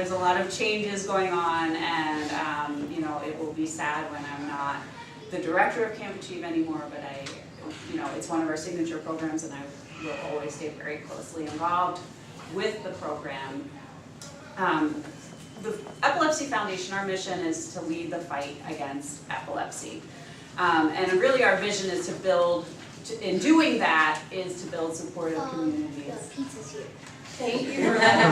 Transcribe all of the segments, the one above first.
there's a lot of changes going on, and you know, it will be sad when I'm not the director of Camp Achieve anymore, but you know, it's one of our signature programs, and I will always stay very closely involved with the program. The Epilepsy Foundation, our mission is to lead the fight against epilepsy. And really our vision is to build, in doing that, is to build supportive communities. The pizza's here. Thank you for letting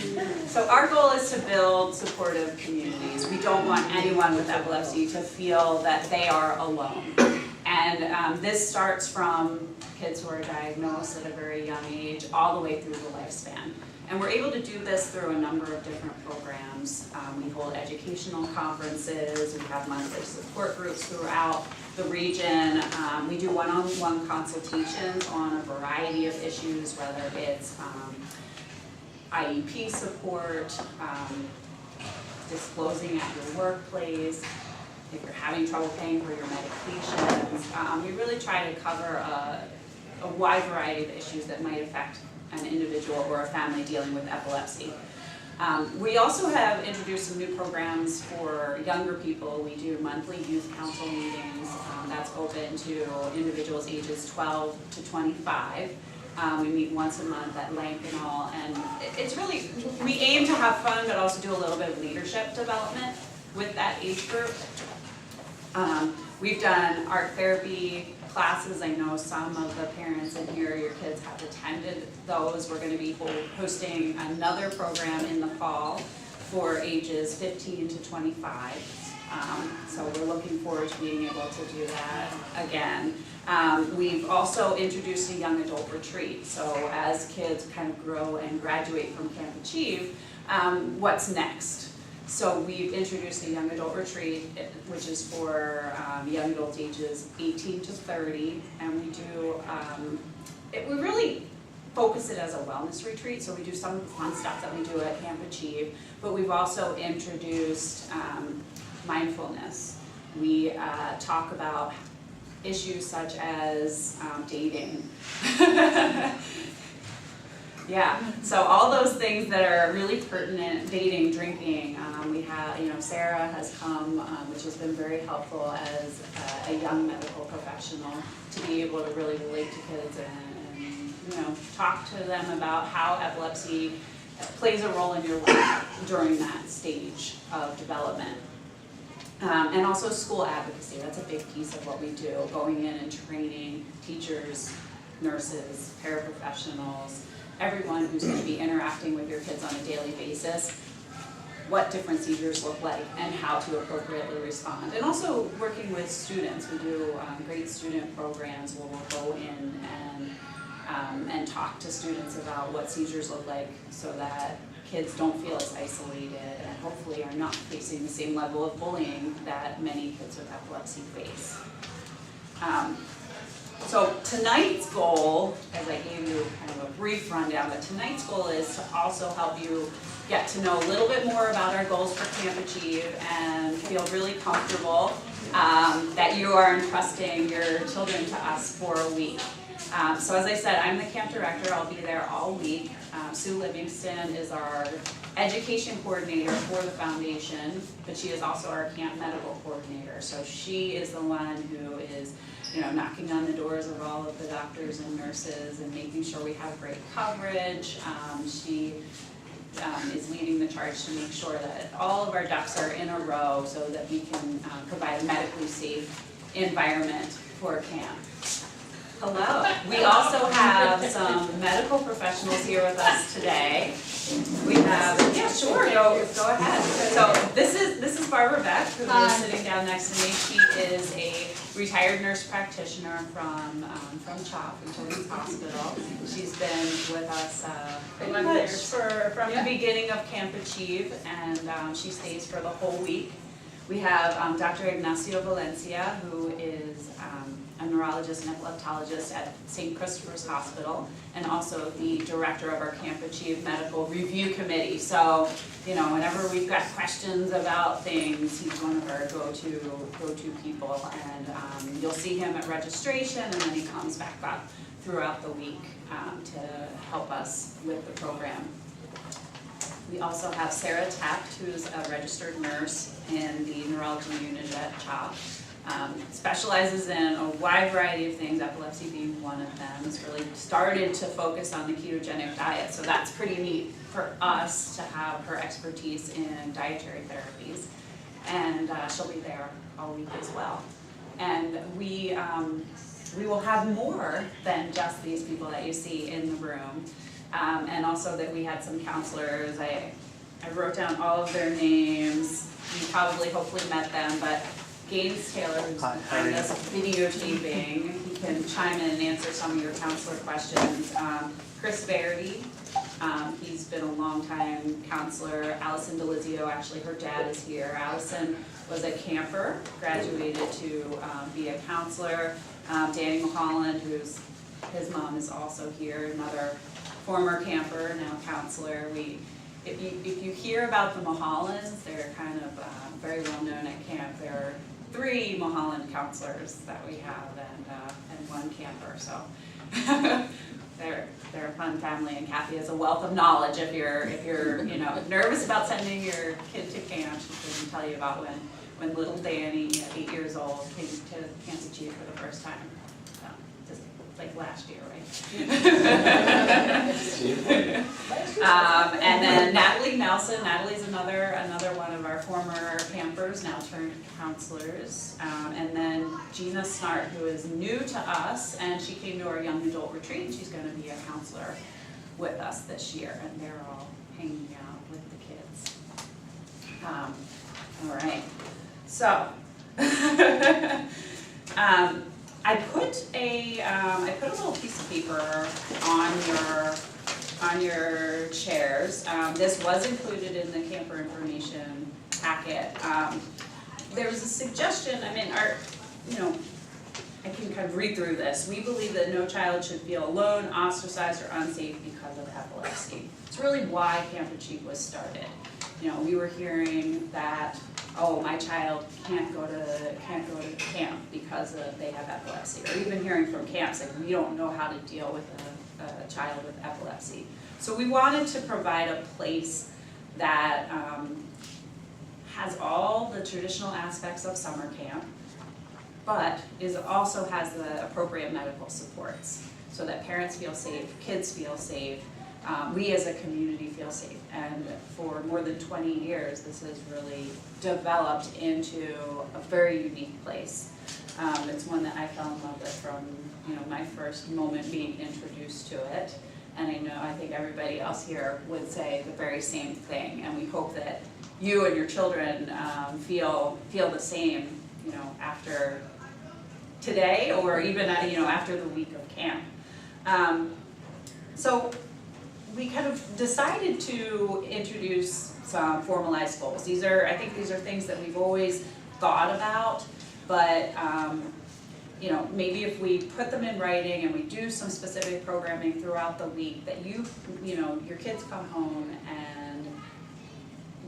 us. So our goal is to build supportive communities. We don't want anyone with epilepsy to feel that they are alone. And this starts from kids who are diagnosed at a very young age all the way through the lifespan. And we're able to do this through a number of different programs. We hold educational conferences, we have monthly support groups throughout the region. We do one-on-one consultations on a variety of issues, whether it's IEP support, disclosing at your workplace, if you're having trouble paying for your medications. We really try to cover a wide variety of issues that might affect an individual or a family dealing with epilepsy. We also have introduced some new programs for younger people. We do monthly youth council meetings. That's open to individuals ages 12 to 25. We meet once a month at Lankenall, and it's really, we aim to have fun but also do a little bit of leadership development with that age group. We've done art therapy classes. I know some of the parents in here, your kids have attended those. We're going to be hosting another program in the fall for ages 15 to 25. So we're looking forward to being able to do that again. We've also introduced a young adult retreat. So as kids kind of grow and graduate from Camp Achieve, what's next? So we've introduced a young adult retreat, which is for young adult ages 18 to 30, and we do, we really focus it as a wellness retreat, so we do some fun stuff that we do at Camp Achieve, but we've also introduced mindfulness. We talk about issues such as dating. Yeah, so all those things that are really pertinent, dating, drinking. We have, you know, Sarah has come, which has been very helpful as a young medical professional to be able to really relate to kids and you know, talk to them about how epilepsy plays a role in your life during that stage of development. And also school advocacy, that's a big piece of what we do, going in and training teachers, nurses, paraprofessionals, everyone who's going to be interacting with your kids on a daily basis, what different seizures look like and how to appropriately respond. And also working with students. We do great student programs where we'll go in and talk to students about what seizures look like so that kids don't feel as isolated and hopefully are not facing the same level of bullying that many kids with epilepsy face. So tonight's goal, as I gave you kind of a brief rundown, but tonight's goal is to also help you get to know a little bit more about our goals for Camp Achieve and feel really comfortable that you are entrusting your children to us for a week. So as I said, I'm the camp director. I'll be there all week. Sue Livingston is our education coordinator for the foundation, but she is also our camp medical coordinator. So she is the one who is, you know, knocking on the doors of all of the doctors and nurses and making sure we have great coverage. She is leading the charge to make sure that all of our ducks are in a row so that we can provide a medically safe environment for camp. Hello. We also have some medical professionals here with us today. We have, yeah, sure, go ahead. So this is Barbara Beck, who is sitting down next to me. She is a retired nurse practitioner from CHOP, from Children's Hospital. She's been with us pretty much from the beginning of Camp Achieve, and she stays for the whole week. We have Dr. Ignacio Valencia, who is a neurologist and epileptologist at St. Christopher's Hospital, and also the director of our Camp Achieve Medical Review Committee. So, you know, whenever we've got questions about things, he's one of our go-to people, and you'll see him at registration, and then he comes back up throughout the week to help us with the program. We also have Sarah Taft, who's a registered nurse in the neurology unit at CHOP. Specializes in a wide variety of things, epilepsy being one of them. Has really started to focus on the ketogenic diet, so that's pretty neat for us to have her expertise in dietary therapies. And she'll be there all week as well. And we will have more than just these people that you see in the room. And also that we had some counselors. I wrote down all of their names. You probably hopefully met them, but Gaines Taylor, who's behind us videotaping, he can chime in and answer some of your counselor questions. Chris Verity, he's been a long-time counselor. Allison Delizio, actually her dad is here. Allison was a camper, graduated to be a counselor. Danny Mulholland, his mom is also here, another former camper, now counselor. If you hear about the Mulhollands, they're kind of very well known at camp. There are 3 Mulholland counselors that we have, and 1 camper. So they're a fun family, and Kathy has a wealth of knowledge. If you're you know, nervous about sending your kid to camp, she can tell you about when little Danny, 8 years old, came to Camp Achieve for the first time. So, just like last year, right? And then Natalie Nelson. Natalie's another one of our former campers, now turned counselors. And then Gina Snart, who is new to us, and she came to our young adult retreat, and she's going to be a counselor with us this year, and they're all hanging out with the kids. All right, so I put a little piece of paper on your chairs. This was included in the camper information packet. There was a suggestion. I mean, I can kind of read through this. We believe that no child should feel alone, ostracized, or unsafe because of epilepsy. It's really why Camp Achieve was started. You know, we were hearing that, oh, my child can't go to camp because they have epilepsy, or even hearing from camps like we don't know how to deal with a child with epilepsy. So we wanted to provide a place that has all the traditional aspects of summer camp, but also has the appropriate medical supports so that parents feel safe, kids feel safe, we as a community feel safe. And for more than 20 years, this has really developed into a very unique place. It's one that I fell in love with from my first moment being introduced to it. And I think everybody else here would say the very same thing. And we hope that you and your children feel the same, after today, or even after the week of camp. So we kind of decided to introduce some formalized goals. I think these are things that we've always thought about, but maybe if we put them in writing and we do some specific programming throughout the week, that your kids come home and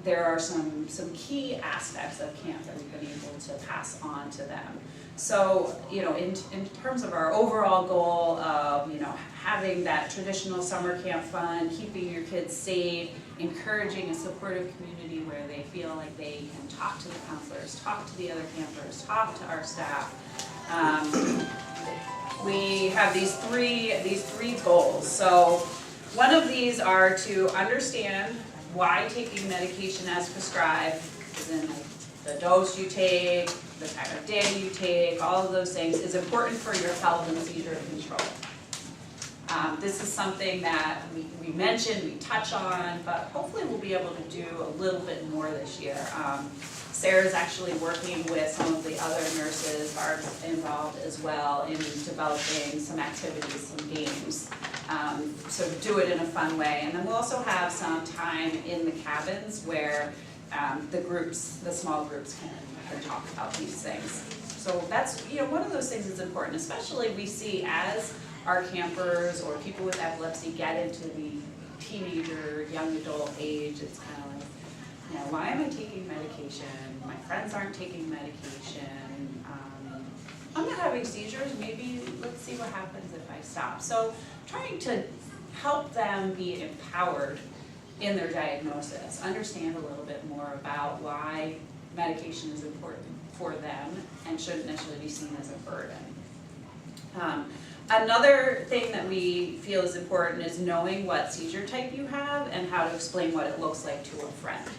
there are some key aspects of camp that we've been able to pass on to them. So, in terms of our overall goal of, having that traditional summer camp fun, keeping your kids safe, encouraging a supportive community where they feel like they can talk to the counselors, talk to the other campers, talk to our staff. We have these three goals. So one of these are to understand why taking medication as prescribed, as in the dose you take, the time of day you take, all of those things is important for your health and seizure control. This is something that we mentioned, we touch on, but hopefully we'll be able to do a little bit more this year. Sarah's actually working with some of the other nurses, Barb's involved as well in developing some activities, some games. So do it in a fun way. And then we'll also have some time in the cabins where the small groups can talk about these things. So that's, one of those things that's important, especially we see as our campers or people with epilepsy get into the teenager, young adult age, it's kind of like, why am I taking medication? My friends aren't taking medication. I'm not having seizures, maybe let's see what happens if I stop. So trying to help them be empowered in their diagnosis, understand a little bit more about why medication is important for them and shouldn't necessarily be seen as a burden. Another thing that we feel is important is knowing what seizure type you have and how to explain what it looks like to a friend.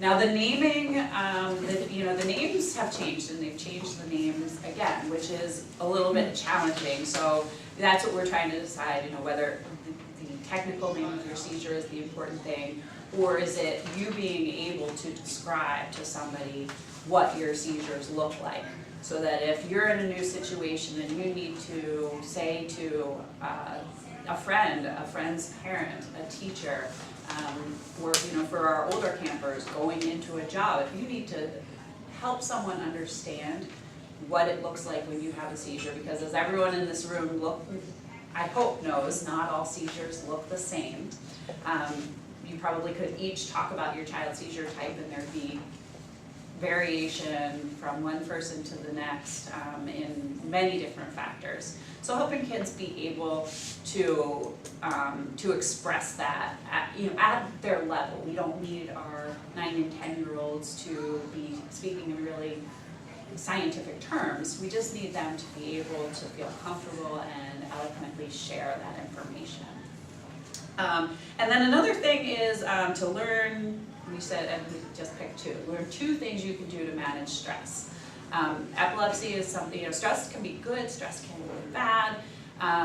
Now the naming, the names have changed, and they've changed the names again, which is a little bit challenging. So that's what we're trying to decide, whether the technical name of your seizure is the important thing, or is it you being able to describe to somebody what your seizures look like. So that if you're in a new situation and you need to say to a friend's parent, a teacher, or for our older campers going into a job, if you need to help someone understand what it looks like when you have a seizure, because as everyone in this room I hope knows, not all seizures look the same. You probably could each talk about your child's seizure type, and there'd be variation from one person to the next in many different factors. So helping kids be able to express that at their level. We don't need our 9 and 10-year-olds to be speaking in really scientific terms. We just need them to be able to feel comfortable and eloquently share that information. And then another thing is to learn, we said, and we just picked 2, learn 2 things you can do to manage stress. Epilepsy is something, stress can be good, stress can be bad.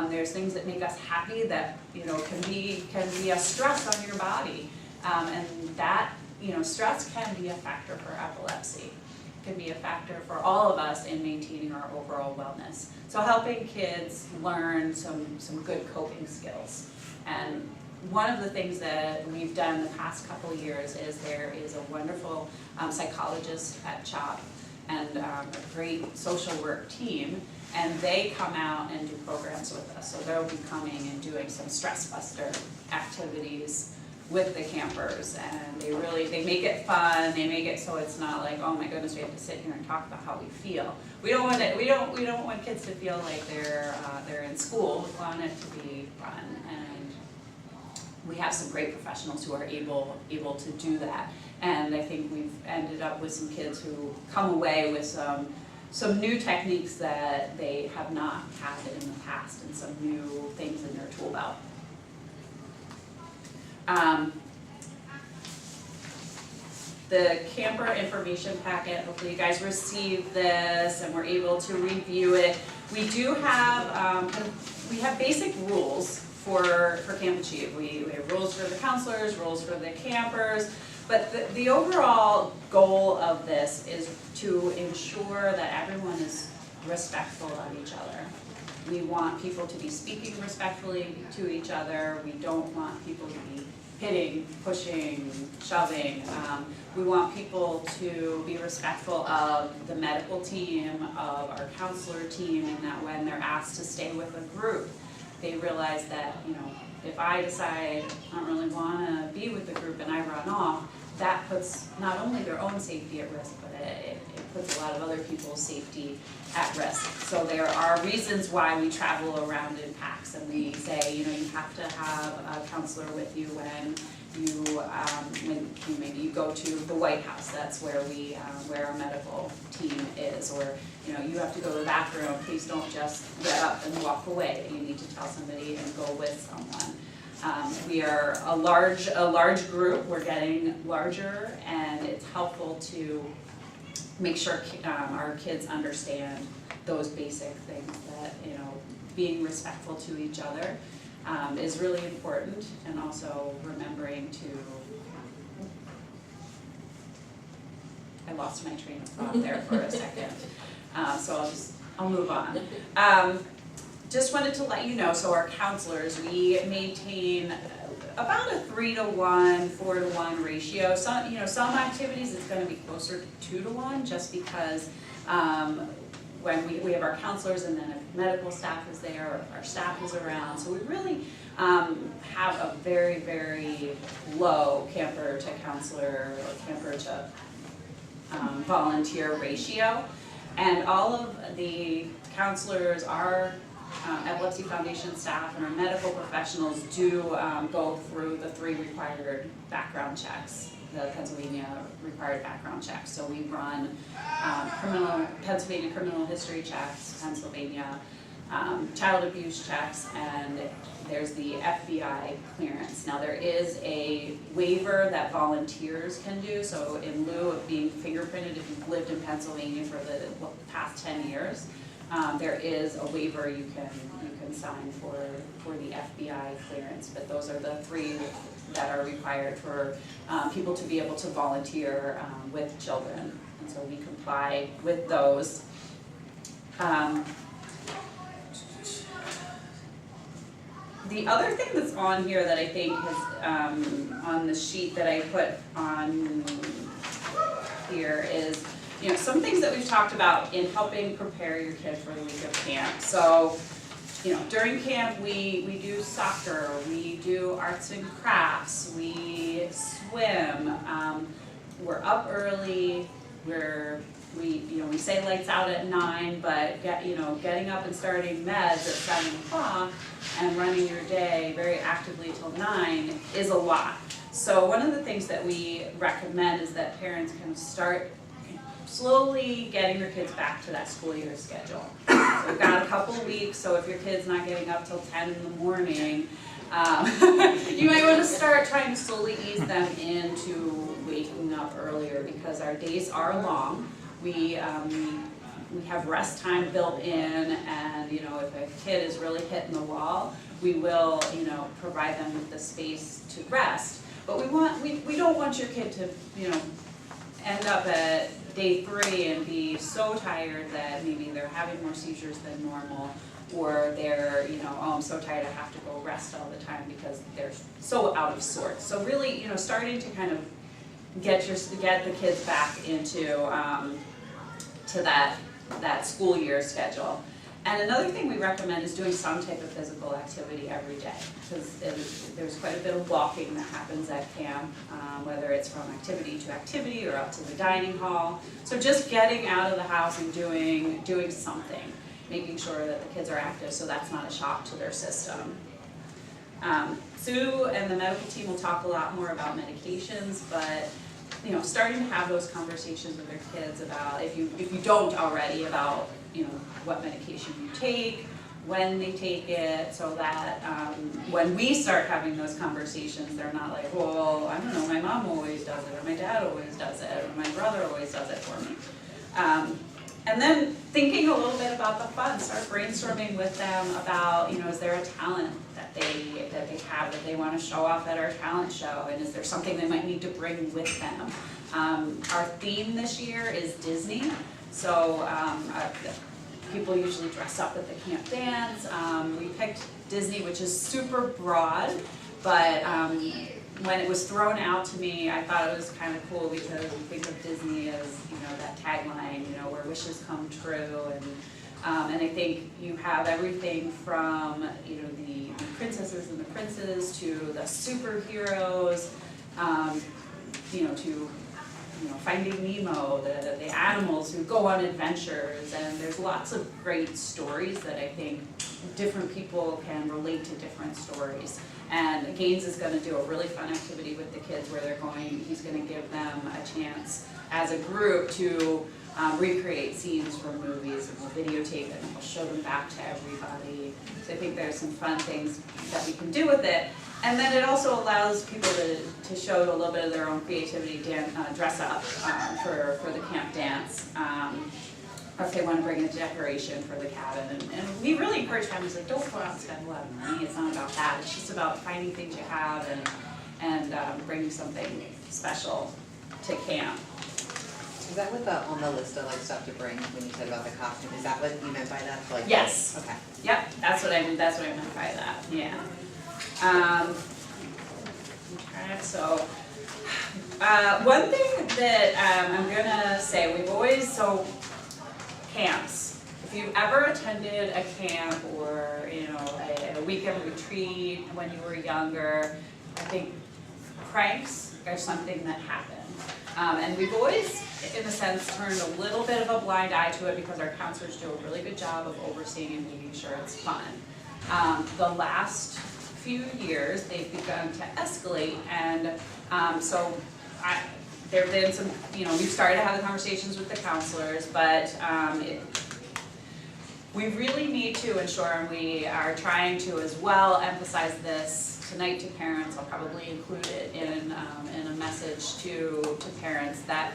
There's things that make us happy that, can be a stress on your body. And that, stress can be a factor for epilepsy. It can be a factor for all of us in maintaining our overall wellness. So helping kids learn some good coping skills. And one of the things that we've done the past couple of years is there is a wonderful psychologist at CHOP and a great social work team, and they come out and do programs with us. So they'll be coming and doing some stress buster activities with the campers, and they make it fun. They make it so it's not like, oh my goodness, we have to sit here and talk about how we feel. We don't want kids to feel like they're in school. We want it to be fun, and we have some great professionals who are able to do that. And I think we've ended up with some kids who come away with some new techniques that they have not had in the past, and some new things in their tool belt. The camper information packet, hopefully you guys received this and were able to review it. We do have, we have basic rules for Camp Achieve. We have rules for the counselors, rules for the campers, but the overall goal of this is to ensure that everyone is respectful of each other. We want people to be speaking respectfully to each other. We don't want people to be hitting, pushing, shoving. We want people to be respectful of the medical team, of our counselor team, and that when they're asked to stay with a group, they realize that, if I decide I don't really want to be with the group and I run off, that puts not only their own safety at risk, but it puts a lot of other people's safety at risk. So there are reasons why we travel around in packs, and we say, you have to have a counselor with you when maybe you go to the White House. That's where where our medical team is, or you have to go to the bathroom. Please don't just get up and walk away. You need to tell somebody and go with someone. We are a large group. We're getting larger, and it's helpful to make sure our kids understand those basic things, that being respectful to each other is really important, and also remembering to, I lost my train of thought there for a second, so I'll move on. Just wanted to let you know, so our counselors, we maintain about a 3-to-1, 4-to-1 ratio. Some activities it's going to be closer to 2-to-1, just because when we have our counselors, and then if medical staff is there, our staff is around. So we really have a very, very low camper to counselor or camper to volunteer ratio. And all of the counselors, our Epilepsy Foundation staff, and our medical professionals do go through the 3 required background checks, the Pennsylvania required background checks. So we run Pennsylvania criminal history checks, Pennsylvania child abuse checks, and there's the FBI clearance. Now there is a waiver that volunteers can do, so in lieu of being fingerprinted, if you've lived in Pennsylvania for the past 10 years, there is a waiver you can sign for the FBI clearance, but those are the 3 that are required for people to be able to volunteer with children, and so we comply with those. The other thing that's on here that I think is on the sheet that I put on here is, you know, some things that we've talked about in helping prepare your kid for the week of camp. So, you know, during camp we do soccer, we do arts and crafts, we swim, we're up early, we say lights out at 9, but getting up and starting meds at 7 o'clock and running your day very actively till 9 is a lot. So one of the things that we recommend is that parents can start slowly getting their kids back to that school year schedule. So we've got a couple weeks, so if your kid's not getting up till 10 in the morning, you might want to start trying to slowly ease them into waking up earlier, because our days are long. We have rest time built in, and if a kid is really hitting the wall, we will provide them with the space to rest. But we don't want your kid to end up at day 3 and be so tired that maybe they're having more seizures than normal, or they're oh, I'm so tired I have to go rest all the time because they're so out of sorts. So really starting to kind of get the kids back into to that school year schedule. And another thing we recommend is doing some type of physical activity every day, because there's quite a bit of walking that happens at camp, whether it's from activity to activity or out to the dining hall. So just getting out of the house and doing something, making sure that the kids are active so that's not a shock to their system. Sue and the medical team will talk a lot more about medications, but starting to have those conversations with their kids about, if you don't already, about what medication you take, when they take it, so that when we start having those conversations, they're not like, well, I don't know, my mom always does it, or my dad always does it, or my brother always does it for me. And then thinking a little bit about the fun, start brainstorming with them about, is there a talent that they have that they want to show off at our talent show, and is there something they might need to bring with them? Our theme this year is Disney, so people usually dress up at the camp dance. We picked Disney, which is super broad, but when it was thrown out to me, I thought it was kind of cool, because we think of Disney as that tagline, where wishes come true, and I think you have everything from the princesses and the princes to the superheroes, to Finding Nemo, the animals who go on adventures, and there's lots of great stories that I think different people can relate to different stories. And Gaines is going to do a really fun activity with the kids where he's going to give them a chance as a group to recreate scenes from movies, and we'll videotape it and we'll show them back to everybody. So I think there's some fun things that we can do with it. And then it also allows people to show a little bit of their own creativity, dress up for the camp dance, or if they want to bring a decoration for the cabin. And we really encourage families, like, don't go out and spend a lot of money. It's not about that. It's just about finding things you have and bringing something special to camp. Is that what on the list of stuff to bring when you said about the costume? Is that what you meant by that? Yes. Okay. Yep. That's what I meant by that. Yeah. Okay, so one thing that I'm gonna say, camps. you've ever attended a camp or, you know, a weekend retreat when you were younger, I think pranks are something that happen. And we've always, in a sense, turned a little bit of a blind eye to it because our counselors do a really good job of overseeing and making sure it's fun. The last few years, they've begun to escalate, and there have been some, you know, we've started to have the conversations with the counselors, but we really need to ensure, and we are trying to as well emphasize this tonight to parents. I'll probably include it in a message to parents that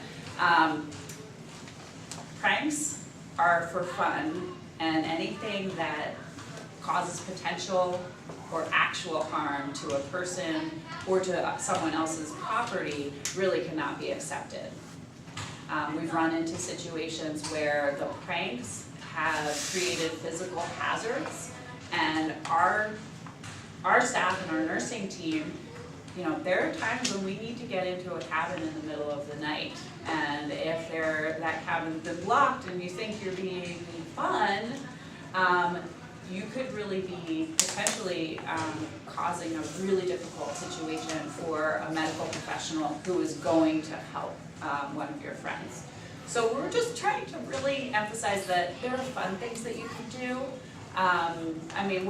pranks are for fun, and anything that causes potential or actual harm to a person or to someone else's property really cannot be accepted. We've run into situations where the pranks have created physical hazards, and our staff and our nursing team, you know, there are times when we need to get into a cabin in the middle of the night, and if that cabin's been locked and you think you're being fun, you could really be potentially causing a really difficult situation for a medical professional who is going to help one of your friends. So we're just trying to really emphasize that there are fun things that you can do. I mean,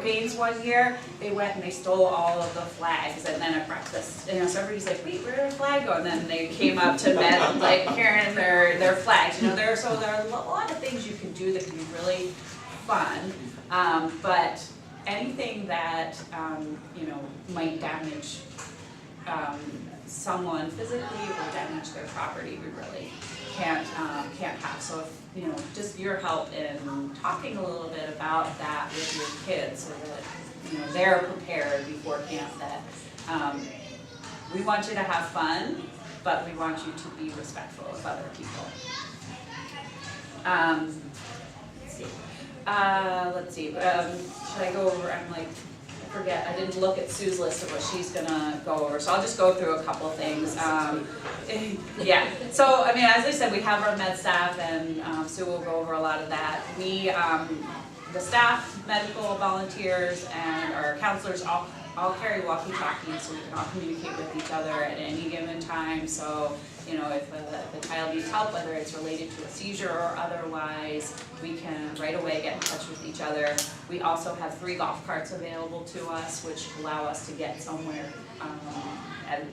Gaines one year, they went and they stole all of the flags, and then at breakfast, you know, so everybody's like, wait, where did the flag go? And then they came up to bed like carrying their flags. You know, there are a lot of things you can do that can be really fun, but anything that you know, might damage someone physically or damage their property, we really can't have. So if, you know, just your help in talking a little bit about that with your kids, so that, you know, they're prepared before camp, that we want you to have fun, but we want you to be respectful of other people. Let's see. Should I go over? I'm like, I forget. I didn't look at Sue's list of what she's gonna go over, so I'll just go through a couple of things. Yeah. So I mean, as I said, we have our med staff, and Sue will go over a lot of that. We, the staff, medical volunteers, and our counselors all carry walkie-talkies, so we can all communicate with each other at any given time. So, you know, if the child needs help, whether it's related to a seizure or otherwise, we can right away get in touch with each other. We also have 3 golf carts available to us, which allow us to get somewhere,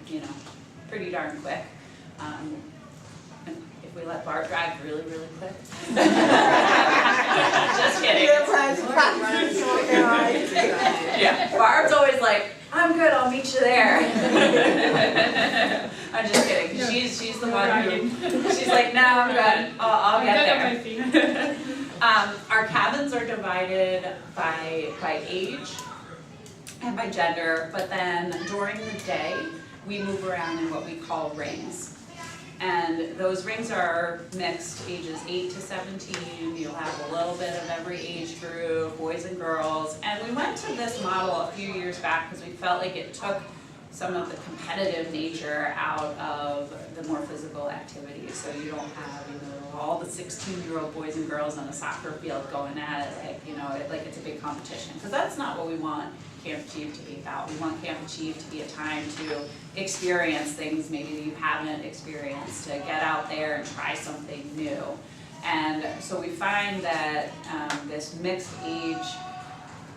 you know, pretty darn quick. And if we let Barb drive really, really quick. Just kidding. Yeah, Barb's always like, I'm good, I'll meet you there. I'm just kidding, because she's the one who, she's like, no, I'm good, I'll get there. Our cabins are divided by age and by gender, but then during the day, we move around in what we call rings. And those rings are mixed, ages 8 to 17. You'll have a little bit of every age group, boys and girls. And we went to this model a few years back because we felt like it took some of the competitive nature out of the more physical activities. So you don't have, you know, all the 16-year-old boys and girls on a soccer field going at it, like, you know, like it's a big competition. Because that's not what we want Camp Achieve to be about. We want Camp Achieve to be a time to experience things maybe that you haven't experienced, to get out there and try something new. And so we find that this mixed age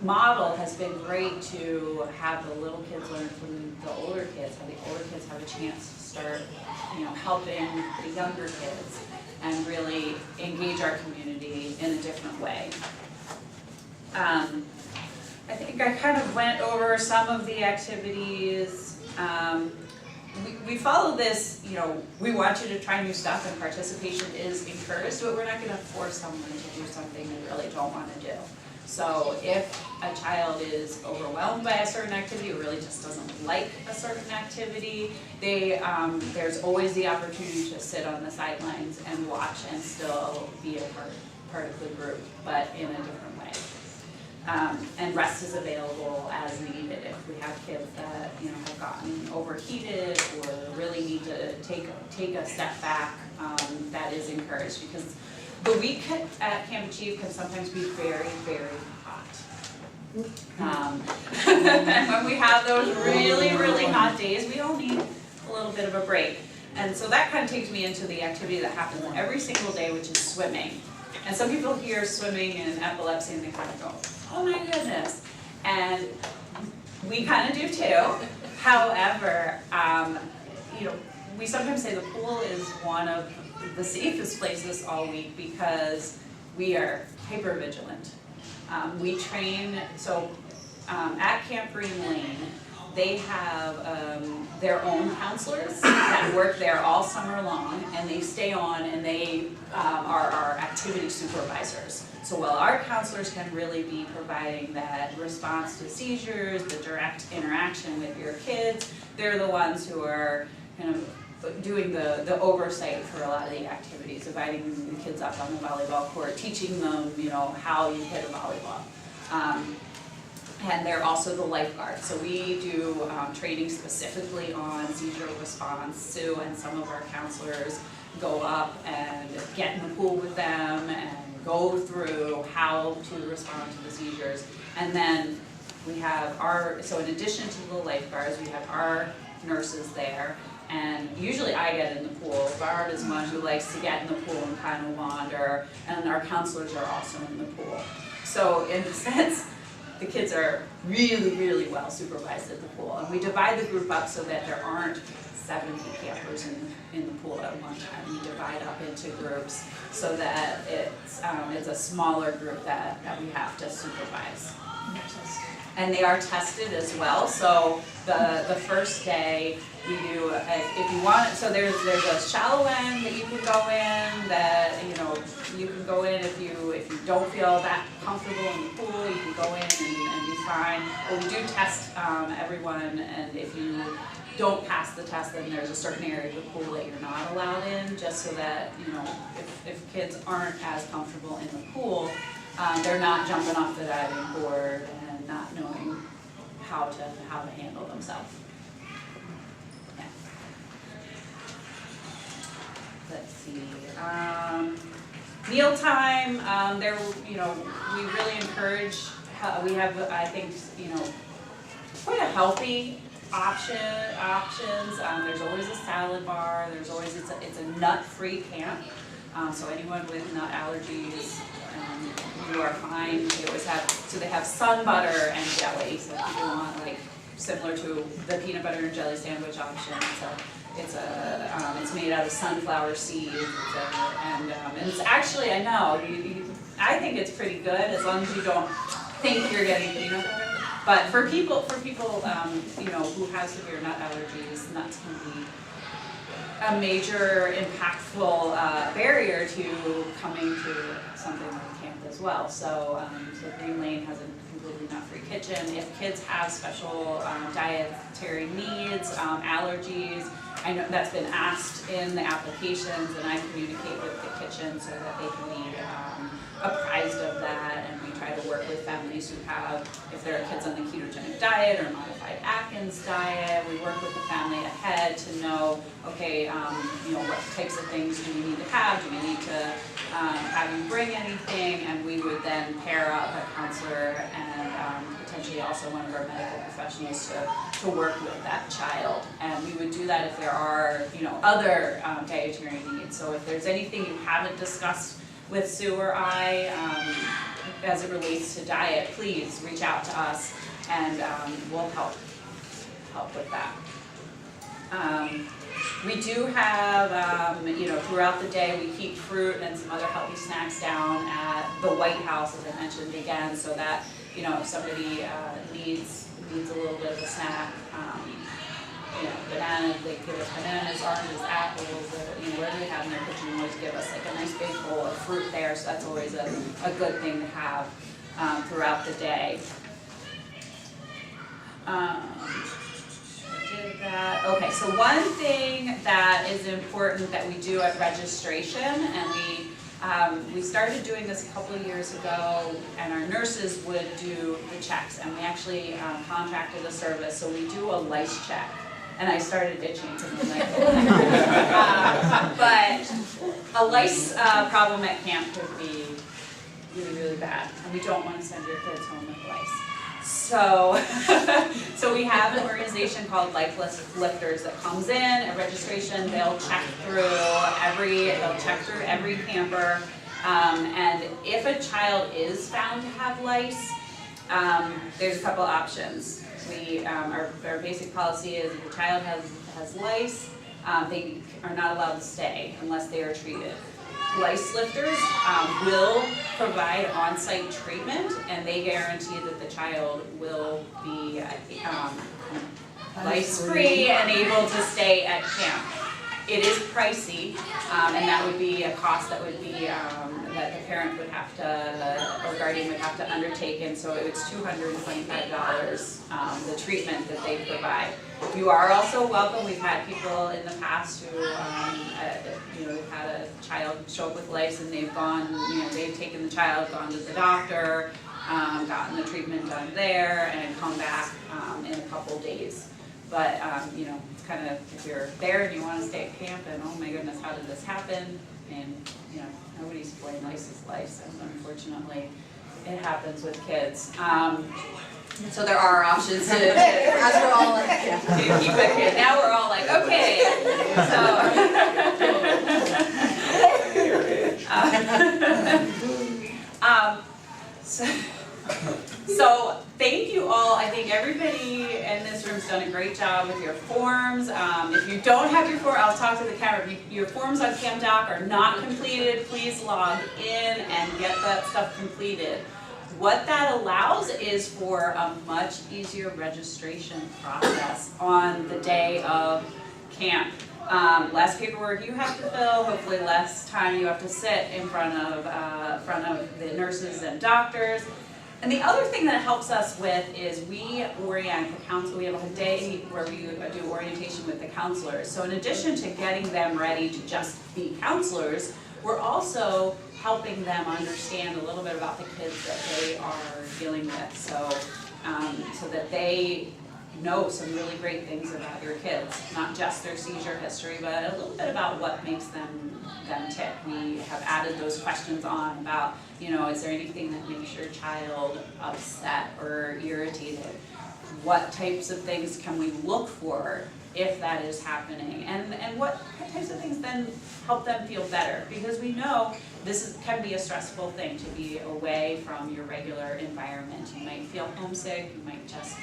model has been great to have the little kids learn from the older kids, have the older kids have a chance to start, you know, helping the younger kids and really engage our community in a different way. I think I kind of went over some of the activities. We follow this, you know, we want you to try new stuff and participation is encouraged, but we're not going to force someone to do something they really don't want to do. So if a child is overwhelmed by a certain activity or really just doesn't like a certain activity, there's always the opportunity to sit on the sidelines and watch and still be a part of the group, but in a different way. And rest is available as needed if we have kids that, you know, have gotten overheated or really need to take a step back. That is encouraged, because The week at Camp Achieve can sometimes be very, very hot. And when we have those really, really hot days, we all need a little bit of a break. And so that kind of takes me into the activity that happens every single day, which is swimming. And some people hear swimming and epilepsy and they kind of go, oh my goodness. And we kind of do too. However, you know, we sometimes say the pool is one of the safest places all week because we are hyper vigilant. We train, so at Camp Green Lane, they have their own counselors that work there all summer long, and they stay on and they are our activity supervisors. So while our counselors can really be providing that response to seizures, the direct interaction with your kids, they're the ones who are kind of doing the oversight for a lot of the activities, dividing the kids up on the volleyball court, teaching them, you know, how you hit a volleyball. And they're also the lifeguards. So we do training specifically on seizure response. Sue and some of our counselors go up and get in the pool with them and go through how to respond to the seizures. And then we have so in addition to the lifeguards, we have our nurses there. And usually I get in the pool. Barb is one who likes to get in the pool and kind of wander. And our counselors are also in the pool. So in a sense, the kids are really, really well supervised at the pool. And we divide the group up so that there aren't 70 campers in the pool at one time. We divide up into groups so that it's a smaller group that we have to supervise. And they are tested as well. So the first day we do, if you want, so there's a shallow end that you can go in, that, you know, you can go in if you don't feel that comfortable in the pool, you can go in and be fine. But we do test everyone, and if you don't pass the test, then there's a certain area of the pool that you're not allowed in, just so that, you know, if kids aren't as comfortable in the pool, they're not jumping off the diving board and not knowing how to handle themselves. Yeah. Let's see. Mealtime. There, you know, we really encourage. We have, I think, you know, quite a healthy options. There's always a salad bar. There's always it's a nut-free camp. So anyone with nut allergies, you are fine. They always have, so they have sun butter and jelly. So if you want, like, similar to the peanut butter and jelly sandwich option, it's made out of sunflower seeds, and it's actually, I know, I think it's pretty good as long as you don't think you're getting peanut butter. But for people, you know, who have severe nut allergies, nuts can be a major impactful barrier to coming to something like camp as well. So, Green Lane has a completely nut-free kitchen. If kids have special dietary needs, allergies, I know that's been asked in the applications, and I communicate with the kitchen so that they can be apprised of that, and we try to work with families who have, if there are kids on the ketogenic diet or modified Atkins diet, we work with the family ahead to know, okay, you know, what types of things do we need to have? Do we need to have you bring anything? And we would then pair up a counselor and potentially also one of our medical professionals to work with that child. And we would do that if there are, you know, other dietary needs. So if there's anything you haven't discussed with Sue or I, as it relates to diet, please reach out to us, and we'll help with that. We do have, you know, throughout the day we keep fruit and some other healthy snacks down at the White House, as I mentioned again, so that, you know, if somebody needs a little bit of a snack, you know, bananas, they give us bananas, oranges, apples, you know, whatever they have in their kitchen, always give us like a nice big bowl of fruit there, so that's always a good thing to have throughout the day. Okay, so one thing that is important that we do at registration, and we started doing this a couple of years ago, and our nurses would do the checks, and we actually contracted a service, so we do a lice check and I started itching because I'm like, but a lice problem at camp could be really, really bad, and we don't want to send your kids home with lice. So, so we have an organization called Life Lifters that comes in at registration. They'll check through every camper, and if a child is found to have lice, there's a couple options. Our basic policy is if a child has lice, they are not allowed to stay unless they are treated. Lice lifters will provide on-site treatment, and they guarantee that the child will be lice-free and able to stay at camp. It is pricey, and that would be a cost that would be that the parent would have to, or guardian would have to undertake, and so it's $225, the treatment that they provide. You are also welcome. We've had people in the past who, they've had a child show up with lice and they've gone, they've taken the child, gone to the doctor, gotten the treatment done there, and come back in a couple days. But, it's kind of, if you're there and you want to stay at camp and, oh my goodness, how did this happen? And, nobody's to blame. Lice is lice, and unfortunately, it happens with kids. So there are options to As we're all like, to keep a kid. Now we're all like, okay. So thank you all. I think everybody in this room's done a great job with your forms. If you don't have your form, I'll talk to the camera. If your forms on CampDoc are not completed, please log in and get that stuff completed. What that allows is for a much easier registration process on the day of camp. Less paperwork you have to fill, hopefully less time you have to sit in front of the nurses and doctors. And the other thing that it helps us with is we orient the council. We have a day where we do orientation with the counselors. So in addition to getting them ready to just be counselors, we're also helping them understand a little bit about the kids that they are dealing with, so that they know some really great things about your kids, not just their seizure history, but a little bit about what makes them tick. We have added those questions on about, is there anything that makes your child upset or irritated? What types of things can we look for if that is happening, and what types of things then help them feel better, because we know this can be a stressful thing to be away from your regular environment. You might feel homesick, you might just,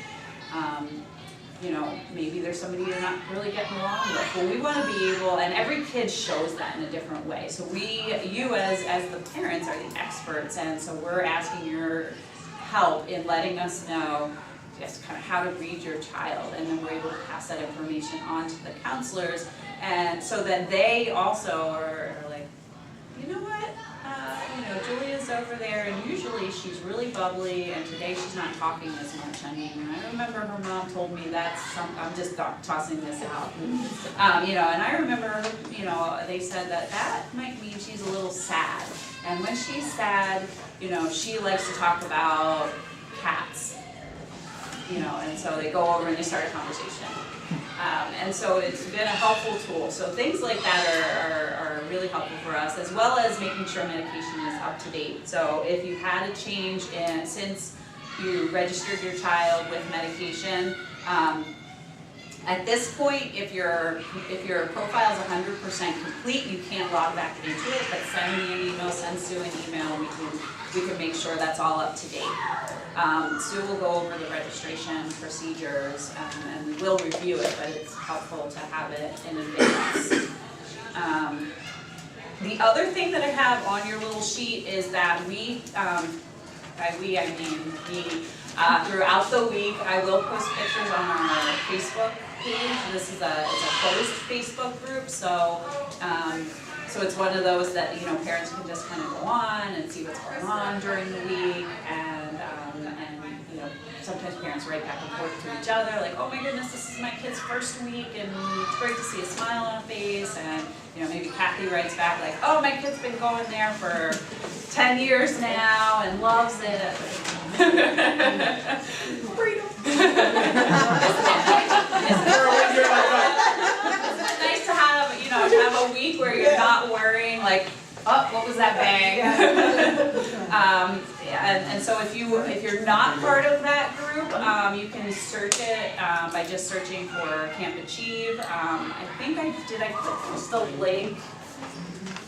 maybe there's somebody you're not really getting along with. Well, we want to be able, and every kid shows that in a different way, so you as the parents are the experts, and so we're asking your help in letting us know just kind of how to read your child, and then we're able to pass that information on to the counselors, and so that they also are like, you know what, Julia's over there, and usually she's really bubbly, and today she's not talking as much. I mean, I remember her mom told me I'm just tossing this out, and I remember, they said that might mean she's a little sad, and when she's sad, she likes to talk about cats. And so they go over and they start a conversation. And so it's been a helpful tool. So things like that are really helpful for us, as well as making sure medication is up to date. So if you had a change since you registered your child with medication, at this point, if your profile is 100% complete, you can't log back into it, but send me an email, send Sue an email, and we can make sure that's all up to date. Sue will go over the registration procedures, and we will review it, but it's helpful to have it in advance. The other thing that I have on your little sheet is that by we, I mean me, throughout the week, I will post pictures on our Facebook page. This is a closed Facebook group, so it's one of those that parents can just kind of go on and see what's going on during the week, and sometimes parents write back and forth to each other, like, oh my goodness, this is my kid's first week, and it's great to see a smile on a face, and maybe Kathy writes back like, oh, my kid's been going there for 10 years now and loves it. Freedom. oh, what was that bang? And so if you're not part of that group, you can search it by just searching for Camp Achieve. I think I put the link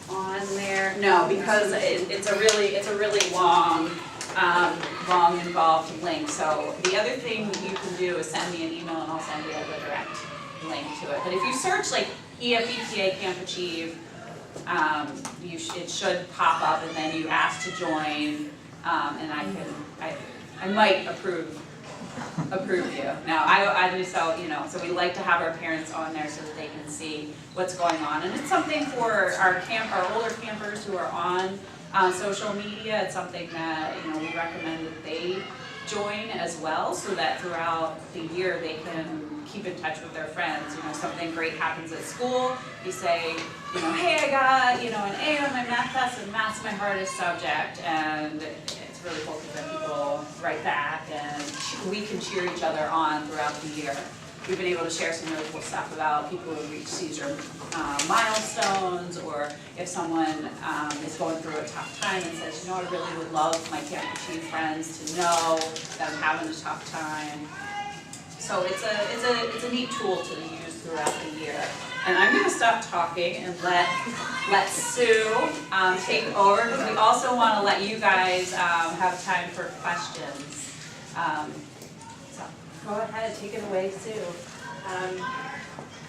on there? No, because it's a really long involved link. So the other thing you can do is send me an email and I'll send you the direct link to it. But if you search like EFEPA Camp Achieve, it should pop up, and then you ask to join, and I might approve you. Now, I do so, so we like to have our parents on there so that they can see what's going on. And it's something for our older campers who are on social media. It's something that, we recommend that they join as well, so that throughout the year they can keep in touch with their friends. Something great happens at school, you say, hey, I got, an A on my math test, and math's my hardest subject, and it's really cool because then people write back, and we can cheer each other on throughout the year. We've been able to share some really cool stuff about people who reach seizure milestones, or if someone is going through a tough time and says, I really would love my Camp Achieve friends to know that I'm having a tough time. So it's a neat tool to use throughout the year. And I'm going to stop talking and let Sue take over, because we also want to let you guys have time for questions. So go ahead, take it away, Sue.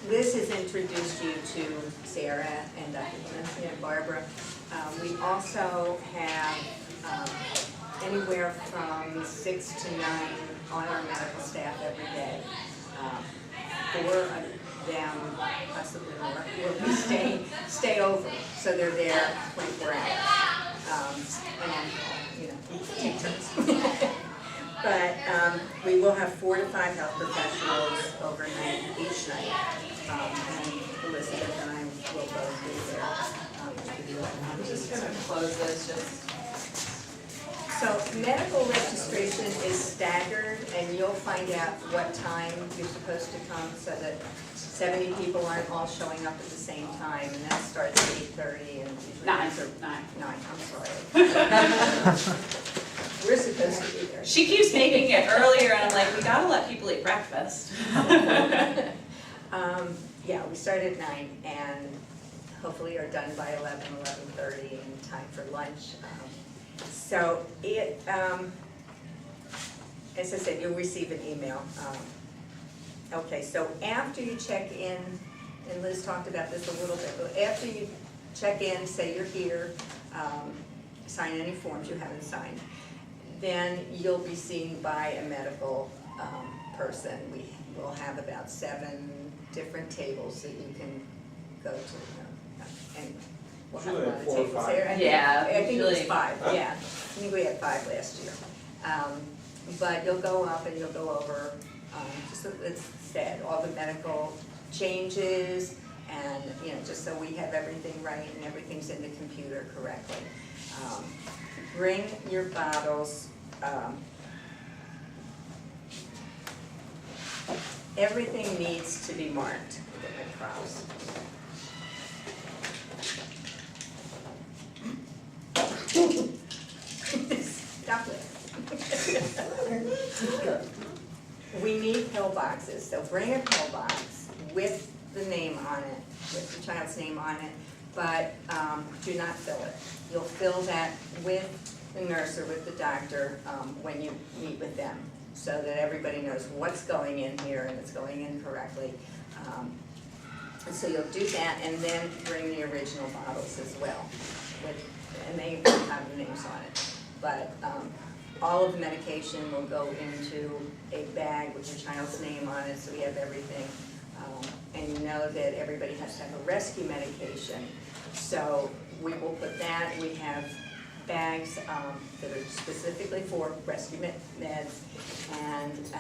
Liz has introduced you to Sarah and Dr. Valencia and Barbara. We also have anywhere from 6 to 9 on our medical staff every day. 4 of them, possibly more, will be stay over, so they're there 24 hours. And take turns. But we will have 4 to 5 health professionals overnight each night. And Elizabeth and I will both be there. I'm just going to close this. So medical registration is staggered, and you'll find out what time you're supposed to come, so that 70 people aren't all showing up at the same time, and that starts at 8:30 and usually 9, I'm sorry. We're supposed to be there. She keeps making it earlier, and I'm like, we gotta let people eat breakfast. Yeah, we start at 9 and hopefully are done by 11:30 in time for lunch. So it, as I said, you'll receive an email. Okay, so after you check in, and Liz talked about this a little bit, but after you check in, say you're here, sign any forms you haven't signed, then you'll be seen by a medical person. We will have about 7 different tables that you can go to. And we'll have a lot of tables there. Yeah, I think it was 5, yeah. I think we had 5 last year. But you'll go up and you'll go over, just so it's said, all the medical changes, and just so we have everything right and everything's in the computer correctly. Bring your bottles. Everything needs to be marked with a cross. Stop it. We need pill boxes, so bring a pill box with the name on it, with the child's name on it, but do not fill it. You'll fill that with the nurse or with the doctor when you meet with them, so that everybody knows what's going in here and it's going in correctly. And so you'll do that, and then bring the original bottles as well, and they have the names on it. But all of the medication will go into a bag with your child's name on it, so we have everything. And you know that everybody has to have a rescue medication, so we will put that. We have bags that are specifically for rescue meds, and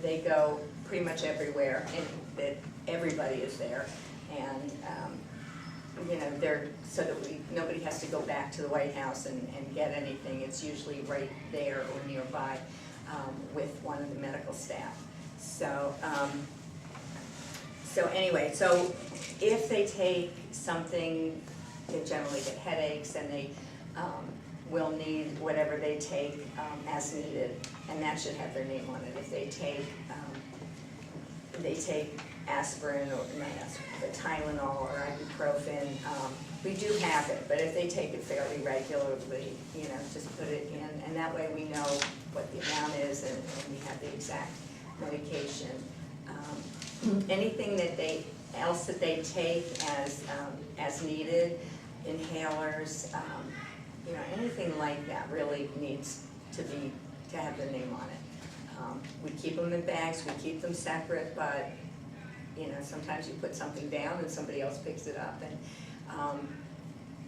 they go pretty much everywhere, and that everybody is there, and they're so that nobody has to go back to the White House and get anything. It's usually right there or nearby with one of the medical staff. So so anyway, so if they take something they generally get headaches, and they will need whatever they take as needed, and that should have their name on it. If they take aspirin, or not aspirin, but Tylenol or ibuprofen, we do have it, but if they take it fairly regularly, you know, just put it in, and that way we know what the amount is, and we have the exact medication. Anything that else that they take as needed, inhalers, you know, anything like that really needs to have their name on it. We keep them in bags, we keep them separate, but you know, sometimes you put something down and somebody else picks it up, and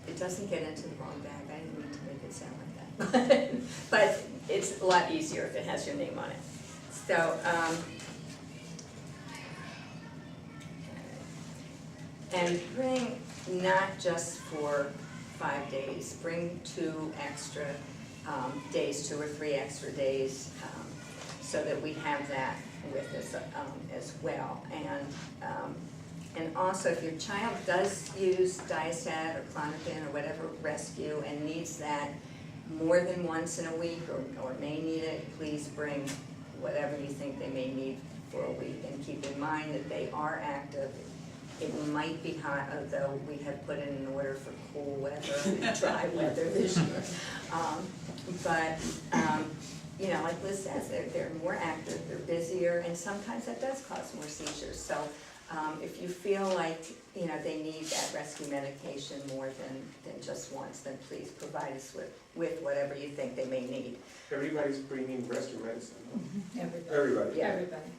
it doesn't get into the wrong bag. I didn't mean to make it sound like that, but it's a lot easier if it has your name on it. So, and bring not just for 5 days, bring 2 extra days, 2 or 3 extra days, so that we have that with us as well. And also, if your child does use Diastat or Clonopin or whatever rescue and needs that more than once in a week, or may need it, please bring whatever you think they may need for a week. And keep in mind that they are active. It might be hot, although we have put in an order for cool weather and dry weather this year. You know, like Liz says, they're more active, they're busier, and sometimes that does cause more seizures. So if you feel like, you know, they need that rescue medication more than just once, then please provide us with whatever you think they may need. Everybody's bringing rescue medicine. Everybody. Yeah. Everybody.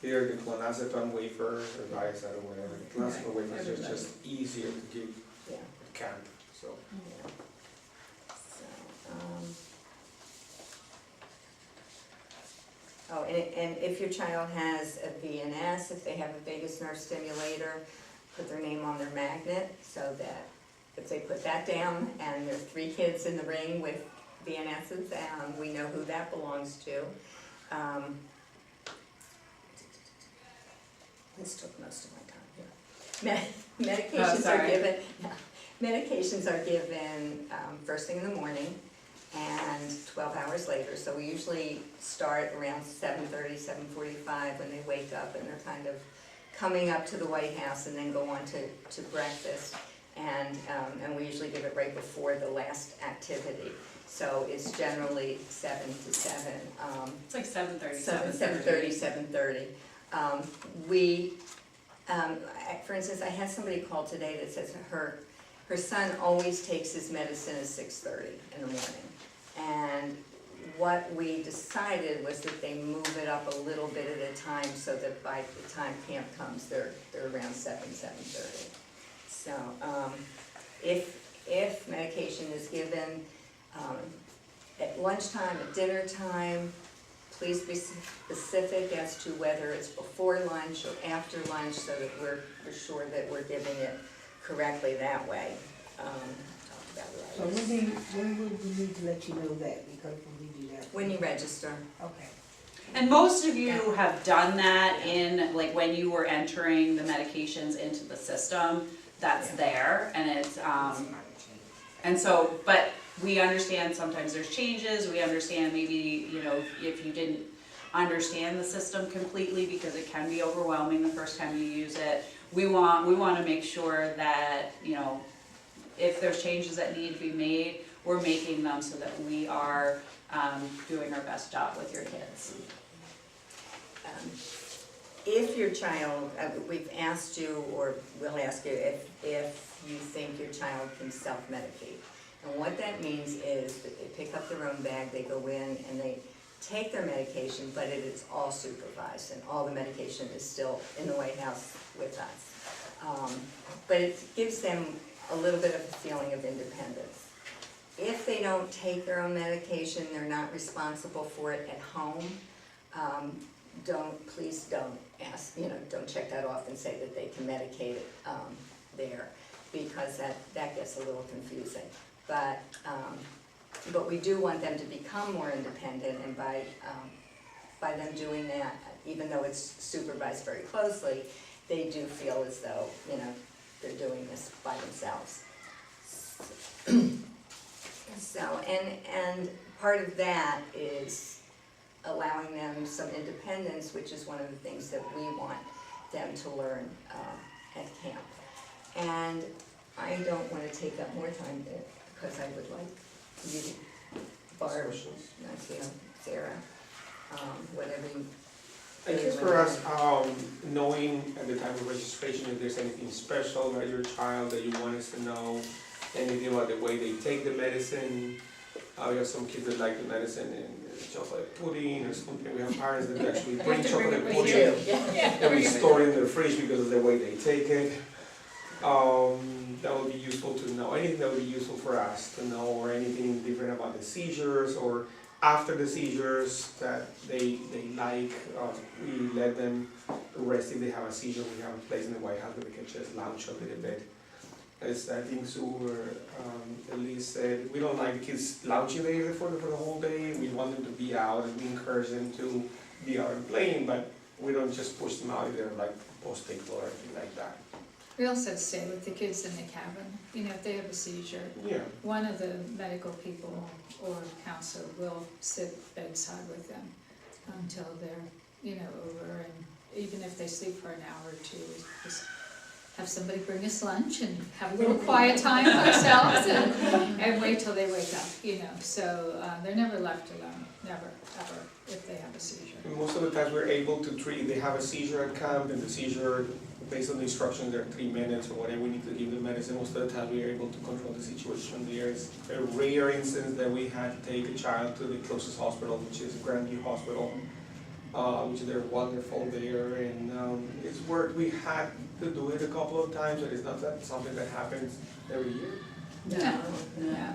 Here, the clonazepam wafer, or Diastat or whatever. Clonazepam wafer is just easier to give Yeah. at camp, so. Yeah. Oh, and if your child has a VNS, if they have a vagus nerve stimulator, put their name on their magnet, so that if they put that down and there's 3 kids in the ring with VNSs, we know who that belongs to. This took most of my time here. Medications are given. Medications are given first thing in the morning and 12 hours later. So we usually start around 7:30, 7:45 when they wake up and they're kind of coming up to the White House, and then go on to breakfast. And we usually give it right before the last activity. So it's generally 7 to 7. It's like 7:30, 7:30, 7:30. For instance, I had somebody call today that says her son always takes his medicine at 6:30 in the morning. And what we decided was that they move it up a little bit at a time, so that by the time camp comes, they're around 7:30. So if medication is given at lunchtime, at dinner time, please be specific as to whether it's before lunch or after lunch, so that we're sure that we're giving it correctly that way. So when would we need to let you know that, because when we do that? When you register. Okay. And most of you have done that in, like, when you were entering the medications into the system, that's there, and it's, and so, but we understand sometimes there's changes, we understand maybe, you know, if you didn't understand the system completely, because it can be overwhelming the first time you use it. We want to make sure that, you know, if there's changes that need to be made, we're making them so that we are doing our best job with your kids. If your child, we've asked you, or we'll ask you, if you think your child can self-medicate. And what that means is that they pick up their own bag, they go in and they take their medication, but it is all supervised, and all the medication is still in the White House with us. But it gives them a little bit of a feeling of independence. If they don't take their own medication, they're not responsible for it at home, please don't ask, don't check that off and say that they can medicate it there, because that gets a little confusing. But we do want them to become more independent, and by them doing that, even though it's supervised very closely, they do feel as though, they're doing this by themselves. So, and part of that is allowing them some independence, which is one of the things that we want them to learn at camp. And I don't want to take up more time there, because I would like you, Barb, Sarah, whatever you. I guess for us, knowing at the time of registration if there's anything special about your child that you want us to know, anything about the way they take the medicine. We have some kids that like the medicine in chocolate pudding or something. We have parents that actually bring chocolate pudding and we store it in their fridge because of the way they take it. That would be useful to know, anything that would be useful for us to know, or anything different about the seizures or after the seizures that they like. We let them rest if they have a seizure. We have a place in the White House where they can just lounge a little bit. As I think Sue or Elise said, we don't like the kids lounging there for the whole day. We want them to be out and we encourage them to be out and playing, but we don't just push them out if they're like post-tickle or anything like that. We also stay with the kids in the cabin, you know, if they have a seizure. Yeah. One of the medical people or counselor will sit bedside with them until they're, you know, over, and even if they sleep for an hour or two, just have somebody bring us lunch and have a little quiet time ourselves and wait till they wake up, you know. So they're never left alone, never, ever, if they have a seizure. And most of the times we're able to treat, they have a seizure at camp and the seizure, based on the instructions, they're 3 minutes or whatever, we need to give them medicine. Most of the time we are able to control the situation. There is a rare instance that we had to take a child to the closest hospital, which is Grandview Hospital, which they're wonderful there, and it's worked. We had to do it a couple of times, but it's not that something that happens every year. No, Yeah.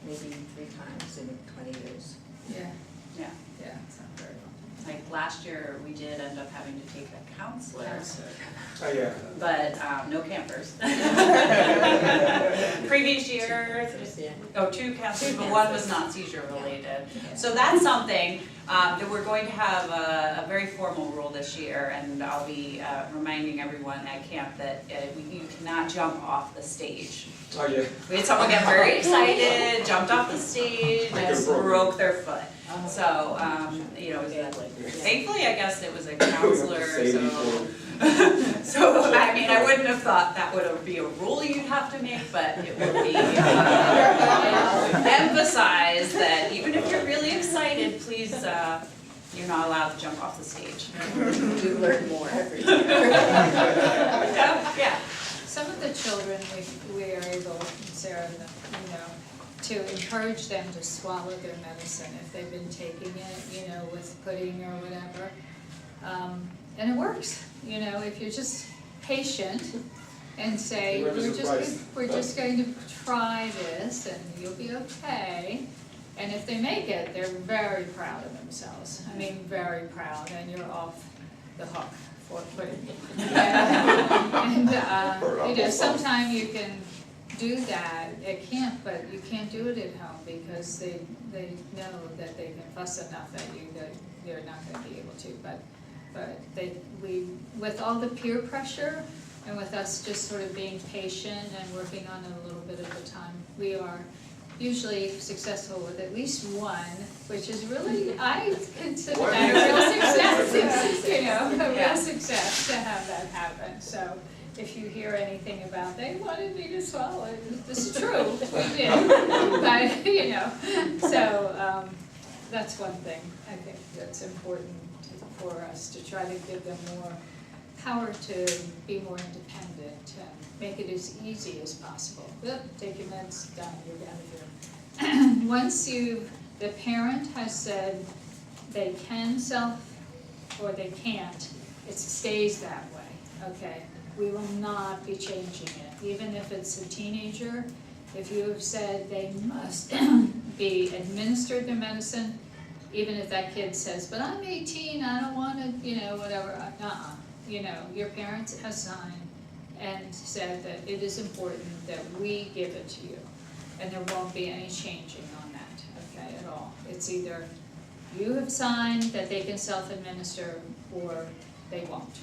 maybe 3 times in 20 years. Yeah, Yeah, yeah, it's not very long. like last year, we did end up having to take a counselor, Yeah. but no campers. Previous year, oh, 2 counselors, but 1 was not seizure related. So that's something that we're going to have a very formal rule this year, and I'll be reminding everyone at camp that you cannot jump off the stage. Oh, yeah. We had someone get very excited, jumped off the stage, Like and a broken. broke their foot. So, you know, thankfully, I guess it was a counselor, so. So, I mean, I wouldn't have thought that would be a rule you'd have to make, but it would be emphasized that even if you're really excited, please, you're not allowed to jump off the stage. We learn more every year. Yeah. Some of the children, we are able, Sarah, you know, to encourage them to swallow their medicine if they've been taking it, you know, with pudding or whatever. And it works, you know, if you're just patient and say, we're just going to try this and you'll be okay. And if they make it, they're very proud of themselves. I mean, very proud, and you're off the hook for pudding. And you know, sometimes you can do that at camp, but you can't do it at home because they know that they can fuss enough at you that they're not going to be able to. But we, with all the peer pressure and with us just sort of being patient and working on it a little bit at a time, we are usually successful with at least 1, which is really, I consider that a real success, you know, a real success to have that happen. So if you hear anything about they wanted me to swallow it, this is true, we did, but, you know, so that's one thing I think that's important for us, to try to give them more power to be more independent and make it as easy as possible. Yep, take your meds, done, you're out of here. Once the parent has said they can or they can't, it stays that way, okay? We will not be changing it. Even if it's a teenager, if you have said they must be administered their medicine, even if that kid says, but I'm 18, I don't want to, you know, whatever, you know, your parents have signed and said that it is important that we give it to you. And there won't be any changing on that, okay, at all. It's either you have signed that they can self-administer or they won't.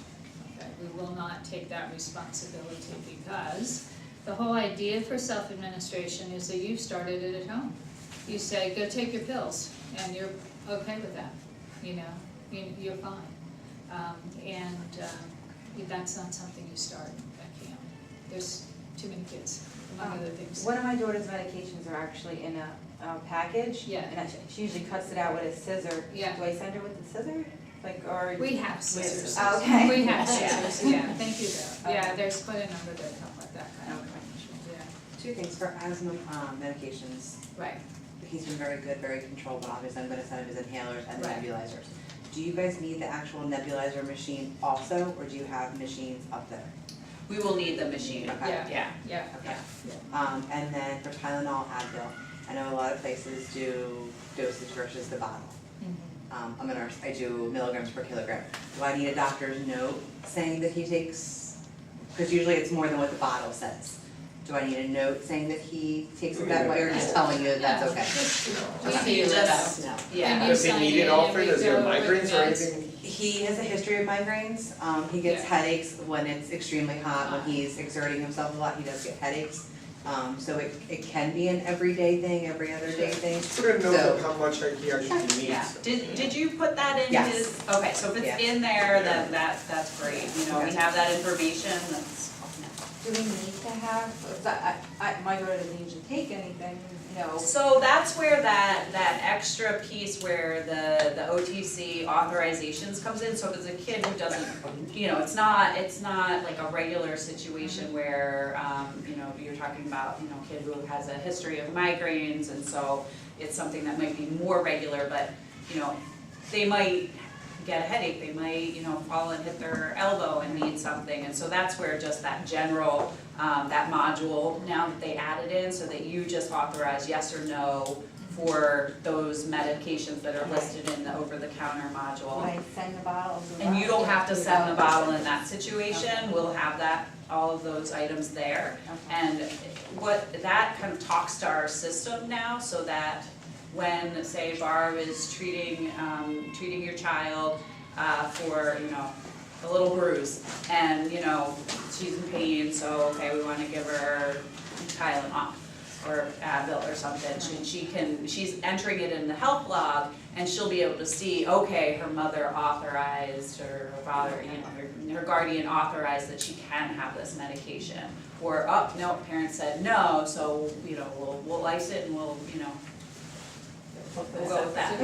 Okay, we will not take that responsibility because The whole idea for self-administration is that you started it at home. You say, go take your pills, and you're okay with that, you know, you're fine. That's not something you start at camp. There's too many kids, among other things. One of my daughter's medications are actually in a package. Yeah. And she usually cuts it out with a scissor. Yeah. Do I send her with the scissor? Like, or? We have scissors. Oh, okay. We have scissors, yeah, thank you though. Yeah, there's quite a number that come with that kind of arrangement, yeah. Two things for asthma medications. Right. He's been very good, very controlled, but obviously I'm gonna send him his inhalers and the Right. nebulizers. Do you guys need the actual nebulizer machine also, or do you have machines up there? We will need the machine. Okay. Yeah, Yeah. yeah, Okay. And then for Tylenol, Advil, I know a lot of places do dosage versus the bottle. I'm a nurse, I do milligrams per kilogram. Do I need a doctor's note saying that he takes, because usually it's more than what the bottle says. Do I need a note saying that he takes it that way, or just telling you that that's okay? Just You do just- No. Yeah. And you Does he sign need it in often, and does he have we go over migraines or meds. anything? He has a history of migraines, he gets Yeah. headaches when it's extremely hot, when he's exerting himself a lot, he does get headaches. So it can be an everyday thing, every other day thing. Put a note of So- how much he actually Yeah, needs. did you put that in Yes. his, okay, so if Yeah. it's in there, then that's great, you know, we Okay. have that information, that's, Do we need to have, my daughter doesn't usually take anything, you know. So that's where that extra piece where the OTC authorizations comes in, so if it's a kid who doesn't, you know, it's not like a regular situation where, you know, you're talking about, you know, a kid who has a history of migraines, and so it's something that might be more regular, but, you know, they might get a headache, they might, you know, fall and hit their elbow and need something, and so that's where just that general, that module, now that they added in, so that you just authorize yes or no for those medications that are listed in the over-the-counter Do module. I send the bottle? And you don't have to send the bottle in that situation, we'll have that, all of those items there. Okay. And what, that kind of talks to our system now, so that when, say, Barb is treating your child for, you know, a little bruise, and, you know, she's in pain, so, okay, we wanna give her Tylenol or Advil or something, she's entering it in the health log, and she'll be able to see, okay, her mother authorized, or her father, you know, her guardian authorized that she can have this medication. Or, oh, no, parents said no, so, you know, we'll ice it and we'll, you know, we'll go with that.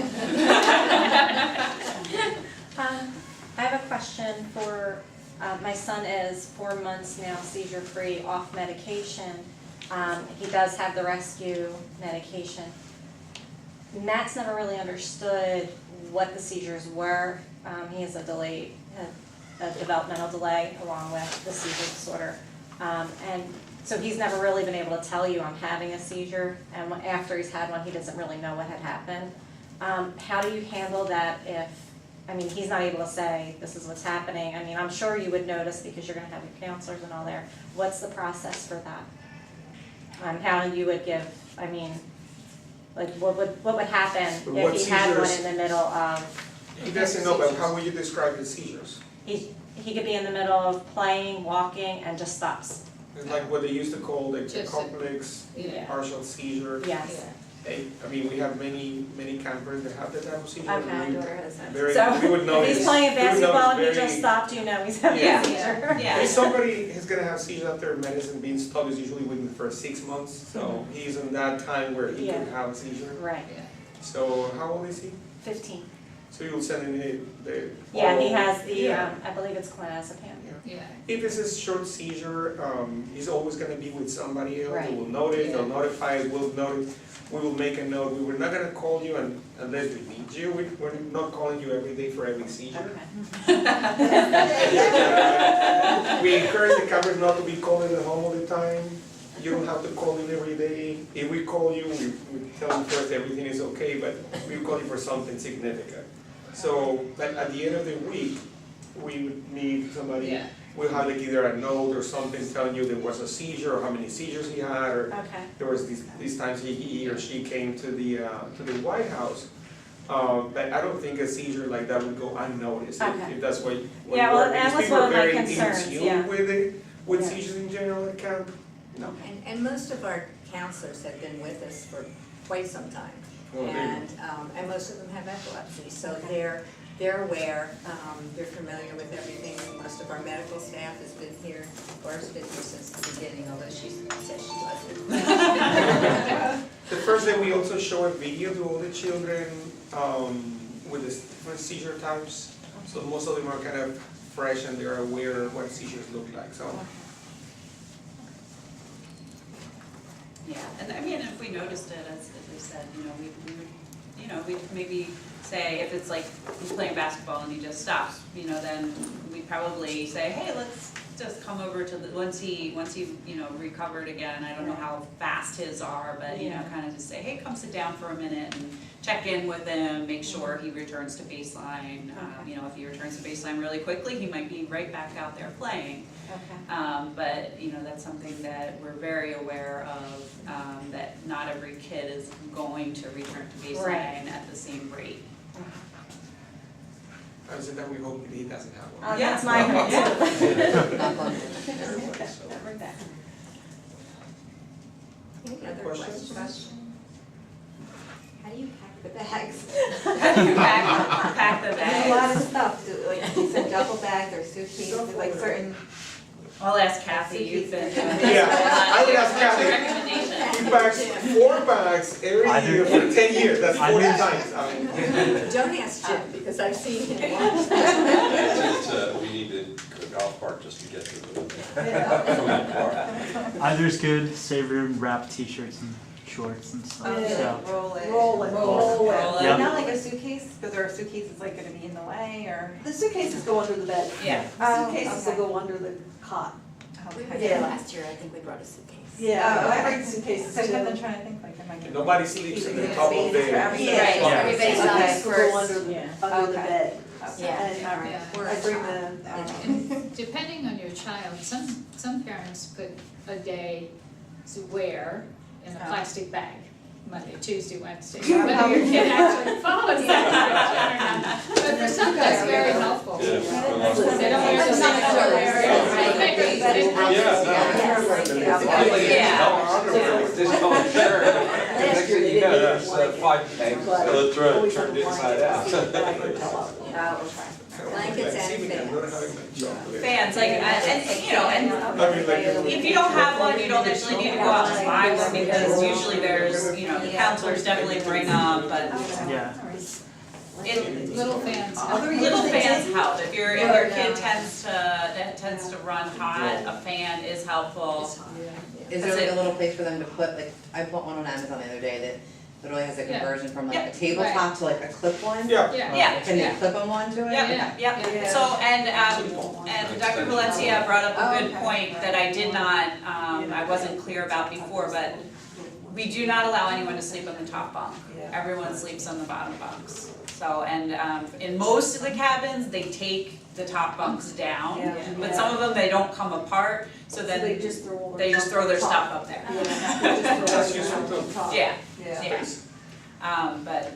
I have a question for, my son is 4 months now seizure-free, off medication. He does have the rescue medication. Matt's never really understood what the seizures were. He has a developmental delay along with the seizure disorder. And so he's never really been able to tell you, I'm having a seizure, and after he's had one, he doesn't really know what had happened. How do you handle that if, I mean, he's not able to say, this is what's happening? I mean, I'm sure you would notice because you're gonna have your counselors and all there. What's the process for that? How you would give, I mean, like, what would happen What if he had one seizures? in the middle of, He doesn't know, but how would you describe his seizures? he could be in the middle of playing, walking, and just stops? It's like what they used to call the Just- complex Yeah. partial seizure. Yes. I mean, we have many campers that have that type of seizure. Okay. My daughter has that. Very, So, we would if notice. he's playing we would basketball and notice he just very- stopped, you know he's having Yeah. a seizure. Yeah. If somebody is gonna have seizures after medicine being stopped is usually within the first 6 months, so he's in that time where he could Yeah. have a seizure. Right, So how old is he? 15. So you'll send him the. Yeah, he oral- has the, Yeah. I believe it's clonazepam. Yeah. If it's a short seizure, he's always gonna be with somebody else, Right. who will notice, they'll Yeah. notify us, we'll notice, we will make a note, we were not gonna call you unless we need you, we're not calling you every day for every seizure. Okay. We encourage the campers not to be calling at home all the time, you don't have to call in every day, if we call you, we tell you first everything is okay, but we call you for something significant. So, but at the end of the week, we would need somebody, Yeah. we'll have like either a note or something telling you there was a seizure, or how many seizures he had, or Okay. there was these times he or she came to the White House. But I don't think a seizure like that would go unnoticed, Okay. if that's what you Yeah, well, were, that because was we one were of my very in concerns, tune yeah. with it, with Yeah. seizures in general at camp. No. And most of our counselors have been with us for quite some time. Oh, there you go. And most of them have epilepsy, so they're aware, they're familiar with everything. Most of our medical staff has been here, Laura's been here since the beginning, although she says she wasn't. The first day we also show a video to all the children with the different seizure types. So most of them are kind of fresh and they're aware of what seizures look like, so. Yeah, and I mean, if we noticed it, as we said, we would, we'd maybe say, if it's like he's playing basketball and he just stops, then we'd probably say, hey, let's just come over to once he, recovered again, I don't know how fast his are, but, kind of just say, hey, come sit down for a minute and check in with him, make sure he returns to baseline. If he returns to baseline really quickly, he might be right back out there playing. Okay. But, that's something that we're very aware of, that not every kid is going to return to baseline Right. at the same rate. I said that we hope he doesn't have one. That's my hope too. So, Any other Questions? questions? How do you pack the bags? How do you pack the There's a lot bags? of stuff, like you said, duffel bags or suitcases, like certain. I'll ask Kathy, you've been doing this. Yeah, I would ask What's your Kathy. recommendation? He packs 4 bags every year for 10 years, that's 40 times, I mean. Don't ask Jim, because I've seen him once. We need to go to golf cart just to get to the, from that park. Either's good. Save room, wrap t-shirts and shorts and stuff. So. Roll it. Roll it. Roll it. Yeah. Not like a suitcase, because our suitcase is like gonna be in the way, or? The suitcases go under the bed. Yeah. Oh, Suitcases okay. will go under the cot. We were Okay. there last year, I think we brought a suitcase. Yeah, Oh, I okay. bring suitcases So I've been too. trying to think, like, am I getting? Nobody sleeps in the top of Space the. for everything? Right, Yeah. everybody's on Suitcases will go first. under the, Yeah. under the Okay. bed. Yeah. And All right. Yeah. I bring the, And depending on your child, some parents put a day to wear in a plastic bag, Monday, Tuesday, Wednesday. Whether your kid actually follows that or not. But for some, that's very helpful. Yeah. They don't wear the same underwear. Underwear with this colored shirt. Next thing you know, that's 5 bags. Let's run, turned inside out. We'll try. Blankets and Fans, and if you don't have one, you don't necessarily need to go out and buy one, because usually there's, the counselors definitely bring them, but Yeah. Little fans. little fans help. If your kid tends to run hot, a fan is helpful. Is there like a little place for them to put, like, I bought one on Amazon the other day that literally has a Yeah. conversion from like Yeah. a tabletop to like a clip one? Yeah. Yeah. Can they Yeah. clip them onto it? Yep, yep. So, and Dr. Valencia brought up a good point that I did not, I wasn't clear about before, but we do not allow anyone to sleep on the top bunk. Everyone sleeps on the bottom bunks. So, and in most of the cabins, they take the top bunks down, Yeah. but some of them, they don't come apart, so so then they just throw all they just throw their top. stuff up there. Yeah, they just throw That's everything useful on too. top. Yeah, Yeah. yeah. But,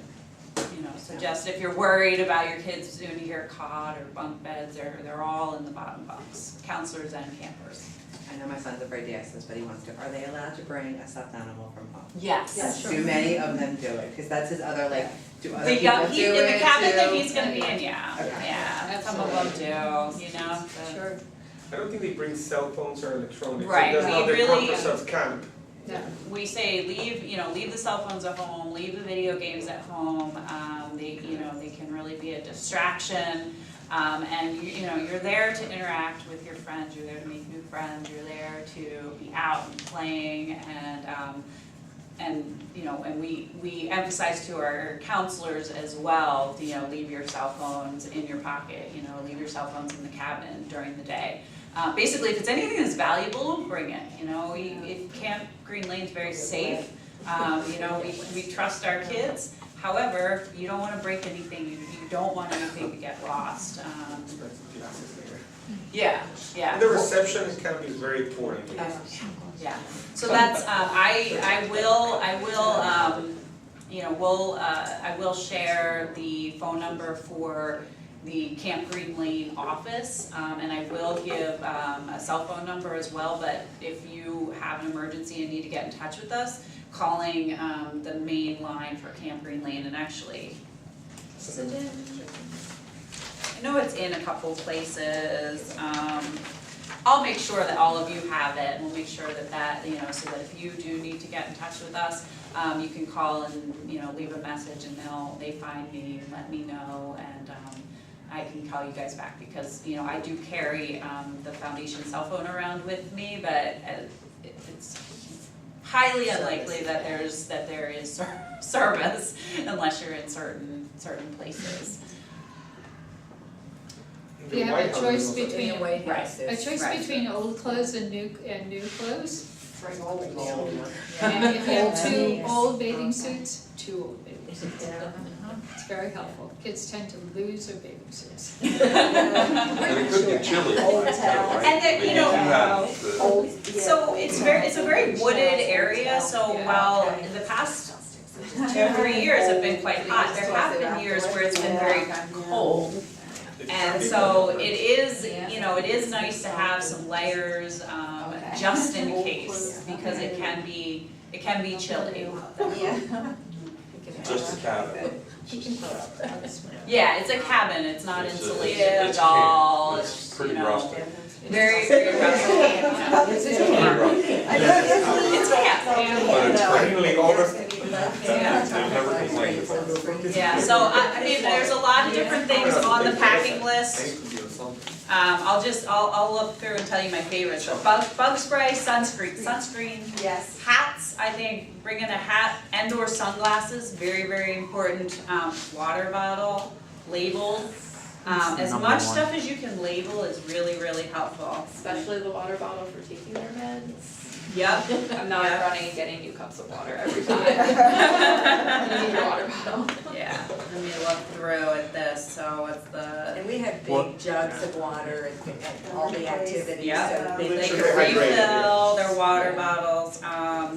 suggest if you're worried about your kids soon to hear cot or bunk beds, they're all in the bottom bunks, counselors and campers. I know my son's afraid to ask this, but he wants to, are they allowed to bring a stuffed animal from home? Yes. Yeah, Do many of them do it? Cause that's his other, like, do other The people young, do it in the cabin that too? he's gonna be in, yeah, Okay. yeah, some of them do, but- Sure. I don't think they bring cell phones or electronics. Right, That's we not the really- purpose of camp. We say leave the cell phones at home, leave the video games at home, they can really be a distraction. And you're there to interact with your friends, you're there to make new friends, you're there to be out and playing, and we emphasize to our counselors as well, leave your cell phones in your pocket, leave your cell phones in the cabin during the day. Basically, if it's anything that's valuable, bring it, Camp Green Lane's very safe, we trust our kids. However, you don't wanna break anything, you don't want anything to get lost. Yeah. And the reception in camp is very important. Yeah, so that's, I will share the phone number for the Camp Green Lane office, and I will give a cell phone number as well, but if you have an emergency and need to get in touch with us, calling the main line for Camp Green Lane, and actually, is it in? I know it's in a couple places. I'll make sure that all of you have it, and we'll make sure that you know, so that if you do need to get in touch with us, you can call and, you know, leave a message, and they find me and let me know, and I can call you guys back, because, you know, I do carry the foundation cell phone around with me, but it's highly unlikely that there is service unless you're in certain places. You have a choice between, In the White Right. House, a there's- choice Right. between old clothes and new clothes. Yeah. And if you have two Yes. old bathing suits, two old bathing suits. It's very helpful. Kids tend to lose their bathing suits. And it could get chilly, right? And then, you know, have the- So it's a very wooded area, so Yeah. while in the past 2-3 years have been quite hot, there have been years where it's been very cold. And so it is, you know, it is nice to have some layers, just in case, because it can be chilly. Just a cabin. Yeah, it's a cabin, it's not It's insulated it's at all, It's it's, pretty you know, rustic. very, very rusty, you know. Pretty rustic. It's camp. But it's great. Finally over. Yeah. I've never complained about it. Yeah, so I mean, there's a lot of different things on the packing list. I'll look through and tell you my favorites. So bug spray, sunscreen. Yes. Hats, I think, bring in a hat and/or sunglasses, very, very important. Water bottle, label. As Number much one. stuff as you can label is really, really helpful. Especially the water bottle for taking their meds. Yep. I'm not Yeah. running and getting new cups of water every time. You need your water bottle. Yeah, let me look through at this, so it's the. And we have What- big jugs of water and all the activities, Yeah. so They they can They're hydrated. refill their water bottles.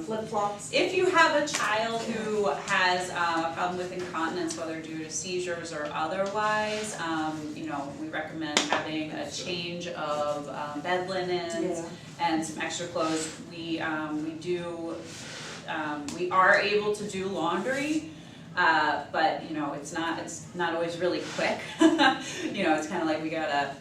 Flip flops. If you have a child who has a problem with incontinence, whether due to seizures or otherwise, you know, we recommend having a change of bed linens and some extra clothes. We are able to do laundry, but you know, it's not always really quick. You know, it's kind of like we gotta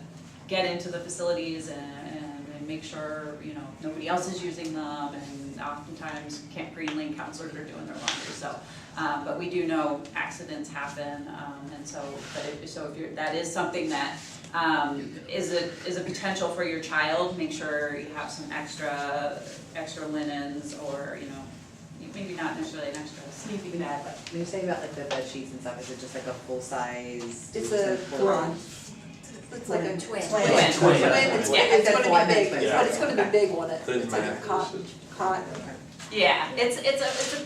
get into the facilities and make sure, you know, nobody else is using them, and oftentimes Camp Green Lane counselors are doing their laundry, so. But we do know accidents happen, and so, if that is something that is a potential for your child, make sure you have some extra linens, or, you know, maybe not necessarily an extra sleeping bag, but. When you're saying about like the bed sheets and stuff, is it just like a full size? It's a twin. It's like a twin. Twin. It's gonna be big, Yeah. but it's gonna be big one. Thin It's like a mattresses. cot. Yeah, it's a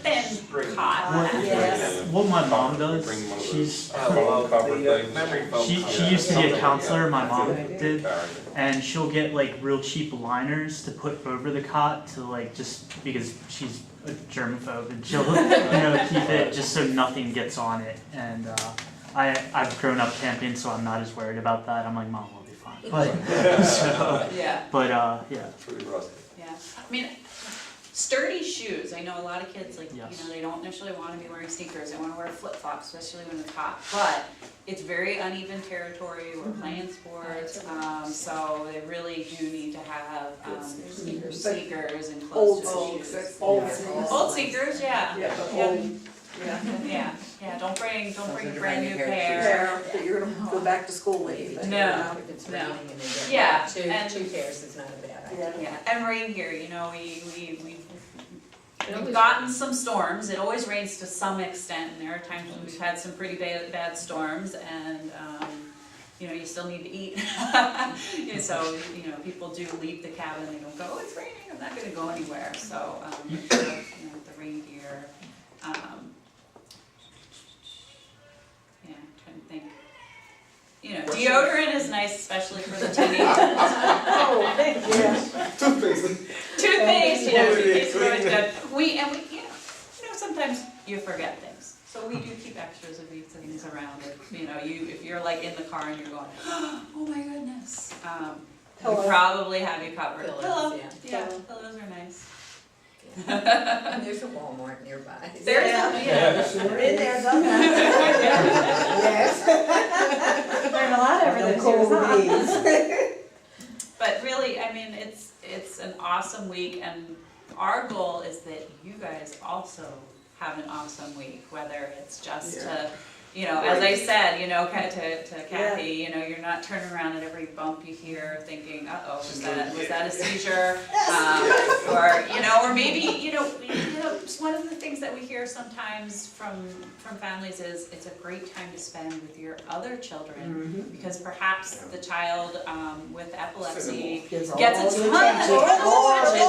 thin Spring. cot. Yes. What my mom does, Bring one of she's, those phone cover things. she used to be a Something counselor, my like mom that. did, Carry it. and she'll get like real cheap liners to put over the cot to like, just because she's a germaphobe, and she'll, you know, keep it just so nothing gets on it, and I've grown up camping, so I'm not as worried about that. I'm like, Mom, we'll be fine. But, so, Yeah. but yeah. Pretty rustic. Yeah, I mean, sturdy shoes, I know a lot of kids, like, you Yes. know, they don't necessarily wanna be wearing sneakers, they wanna wear flip-flops, especially when it's hot, but it's very uneven territory, we're playing sports, so they really do need to have, sneakers and close to the shoes. Old sneakers, yeah. Yeah, but Yeah. old, Yeah, don't bring Something a to brand bring new your pair. that you're gonna go back to school late. No. If it's No. raining and they Yeah, get and- two pairs is not a bad idea. Yeah, and rain gear, you know, we've gotten some storms, it always rains to some extent, and there are times when we've had some pretty bad storms, and, you know, you still need to eat. And so, you know, people do leave the cabin, they don't go, oh, it's raining, I'm not gonna go anywhere, so, you know, the rain gear, yeah, trying to think. You know, deodorant is nice, especially for the teenagers. Toothpaste. Toothpaste, you know, toothpaste is always good. You know, sometimes you forget things. So we do keep extras of these things around, if you're like in the car and you're going, oh my goodness. We probably have you covered. Pillows, Yeah, pillows are nice. And there's a Walmart nearby. There's Sure in there somewhere. Yes. Learn a lot over those years, huh? But really, I mean, it's an awesome week, and our goal is that you guys also have an awesome week, whether it's just to, as I said, kind of to Kathy, you're not turning around at every bump you hear thinking, uh-oh, was that a seizure? Or maybe, one of the things that we hear sometimes from families is it's a great time to spend with your other children, because perhaps the child with epilepsy gets a ton of attention,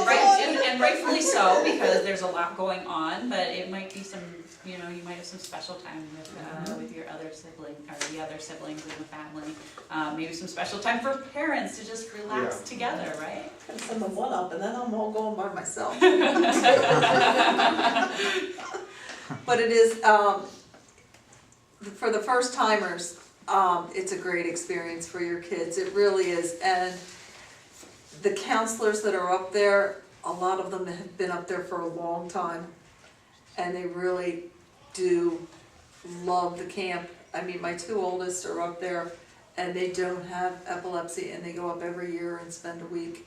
right? And rightfully so, because there's a lot going on, but it might be some, you might have some special time with your other sibling, or the other siblings in the family. Maybe some special time for parents to just relax together, right? And send the one up, and then I'm all going by myself. But it is, for the first timers, it's a great experience for your kids. It really is. And the counselors that are up there, a lot of them have been up there for a long time. And they really do love the camp. I mean, my two oldest are up there and they don't have epilepsy, and they go up every year and spend a week.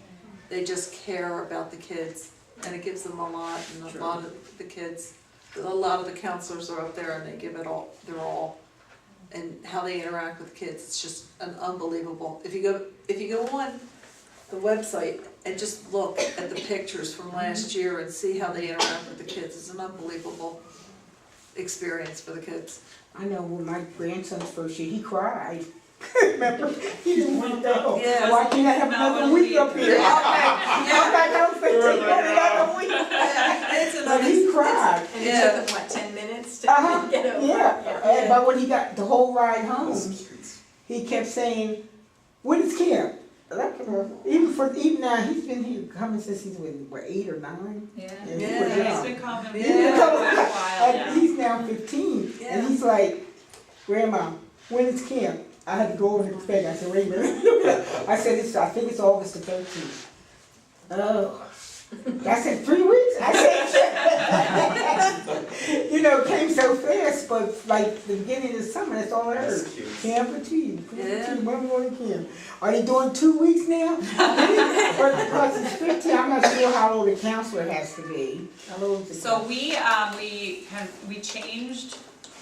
They just care about the kids, and it gives them a lot, and a lot of the kids, a lot of the counselors are up there and they give it all, their all. And how they interact with kids, it's just unbelievable. If you go on the website and just look at the pictures from last year and see how they interact with the kids, it's an unbelievable experience for the kids. I know when my grandson's first year, he cried. Remember? He didn't want to go. Yeah. Why can't I have another week up here? I'm like, I'm 15, another week. It's But he cried. And it took them, 10 minutes to get over? Yeah. But when he got the whole ride home, he kept saying, "When is camp?" Even now, he's been here coming since he's 8 or 9. Yeah. And he was He's young. been coming for He's a been coming while and now. he's now 15, and he's like, "Grandma, when is camp?" I had to go over to the bed. I said, "Wait a minute." I said, I think it's August the 13th. Oh. I said, 3 weeks? I said, it came so fast, but like the beginning of the summer, that's all I heard. Camp for tea. When we going to camp? Are they doing 2 weeks now? But because it's 15, I'm not sure how old the counselor has to be. How old is the So we changed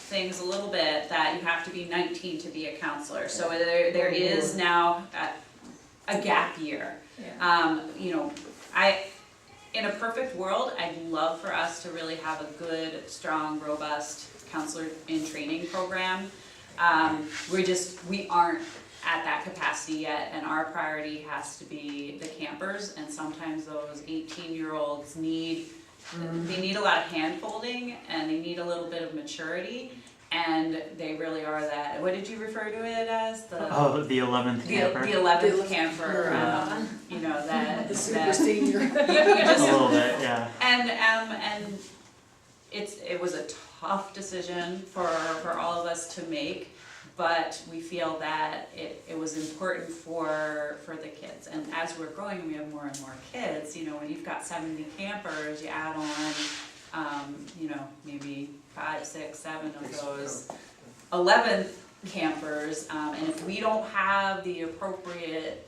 things a little bit, that you have to be 19 to be a counselor. So there is now a gap year. In a perfect world, I'd love for us to really have a good, strong, robust counselor in training program. We aren't at that capacity yet, and our priority has to be the campers, and sometimes those 18-year-olds need a lot of hand-holding, and they need a little bit of maturity, and they really are that, what did you refer to it as? The 11th camper. The 11th camper, The super senior. You A just, little bit, yeah. and it was a tough decision for all of us to make, but we feel that it was important for the kids. And as we're growing, we have more and more kids, when you've got 70 campers, you add on, maybe 5, 6, 7 of those 11th campers, and if we don't have the appropriate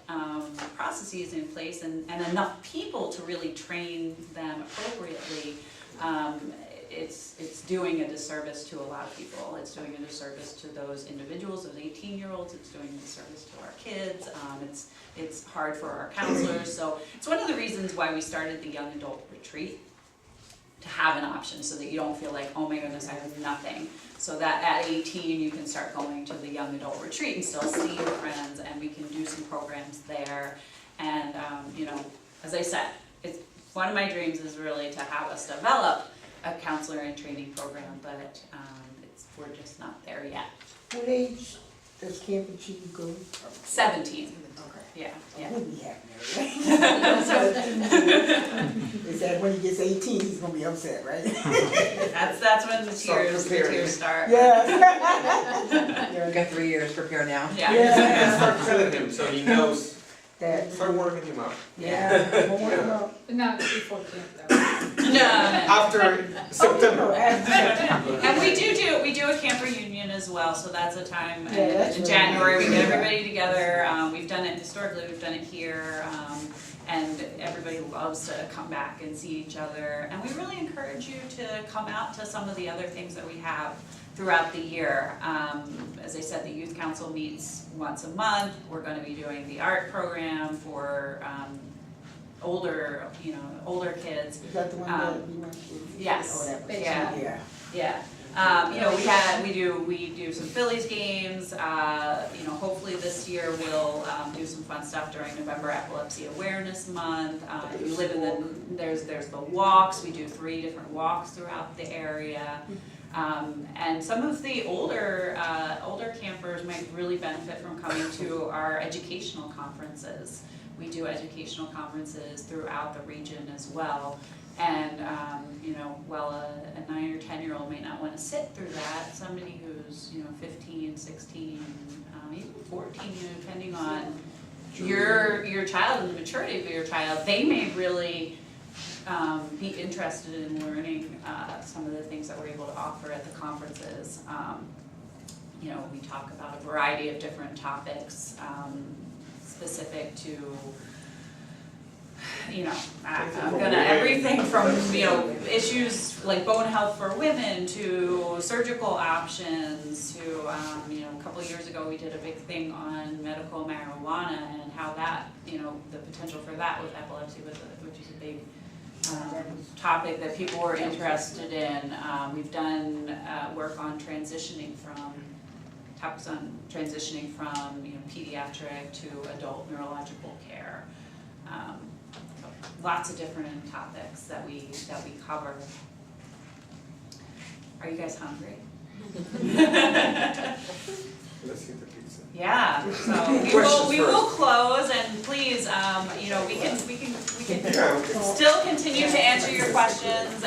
processes in place and enough people to really train them appropriately, it's doing a disservice to a lot of people. It's doing a disservice to those individuals, those 18-year-olds. It's doing a disservice to our kids. It's hard for our counselors. So it's one of the reasons why we started the young adult retreat, to have an option so that you don't feel like, oh my goodness, I have nothing. So that at 18 you can start going to the young adult retreat and still see your friends, and we can do some programs there. And as I said, one of my dreams is really to have us develop a counselor and training program, but we're just not there yet. What age does Camp Achieve go? 17. Yeah. We'll be happy. Is that that when he gets 18, he's gonna be upset, right? That's when the tears start. Yeah. You got 3 years to prepare now. Yeah. Yeah. Start feeling him, so he knows, That, start working him up. yeah. Don't worry about- But not before camp though. No. After September. And we do a camp reunion as well, so that's a time Yeah, that's in really January, we nice. get everybody together, we've done it historically, we've done it here, and everybody loves to come back and see each other, and we really encourage you to come out to some of the other things that we have throughout the year. As I said, the youth council meets once a month, we're gonna be doing the art program for, older kids. Is that the one that you went to? Yes. Oh, that was, Yeah. yeah. Yeah, we do some Phillies games, hopefully this year we'll, do some fun stuff during November Epilepsy Awareness Month. If you live in there's the walks, we do 3 different walks throughout the area. And some of the older campers might really benefit from coming to our educational conferences. We do educational conferences throughout the region as well. And, while a 9 or 10-year-old may not want to sit through that, somebody who's, 15, 16, even 14, depending on your child and the maturity of your child, they may really be interested in learning some of the things that we're able to offer at the conferences. We talk about a variety of different topics specific to everything from, issues like bone health for women to surgical options to, a couple of years ago we did a big thing on medical marijuana and how that, the potential for that with epilepsy which is a big topic that people were interested in. We've done work on transitioning from pediatric to adult neurological care. Lots of different topics that we cover. Are you guys hungry? Let's eat the pizza. Yeah, so we will close, and please, we can Yeah. still continue to answer your questions.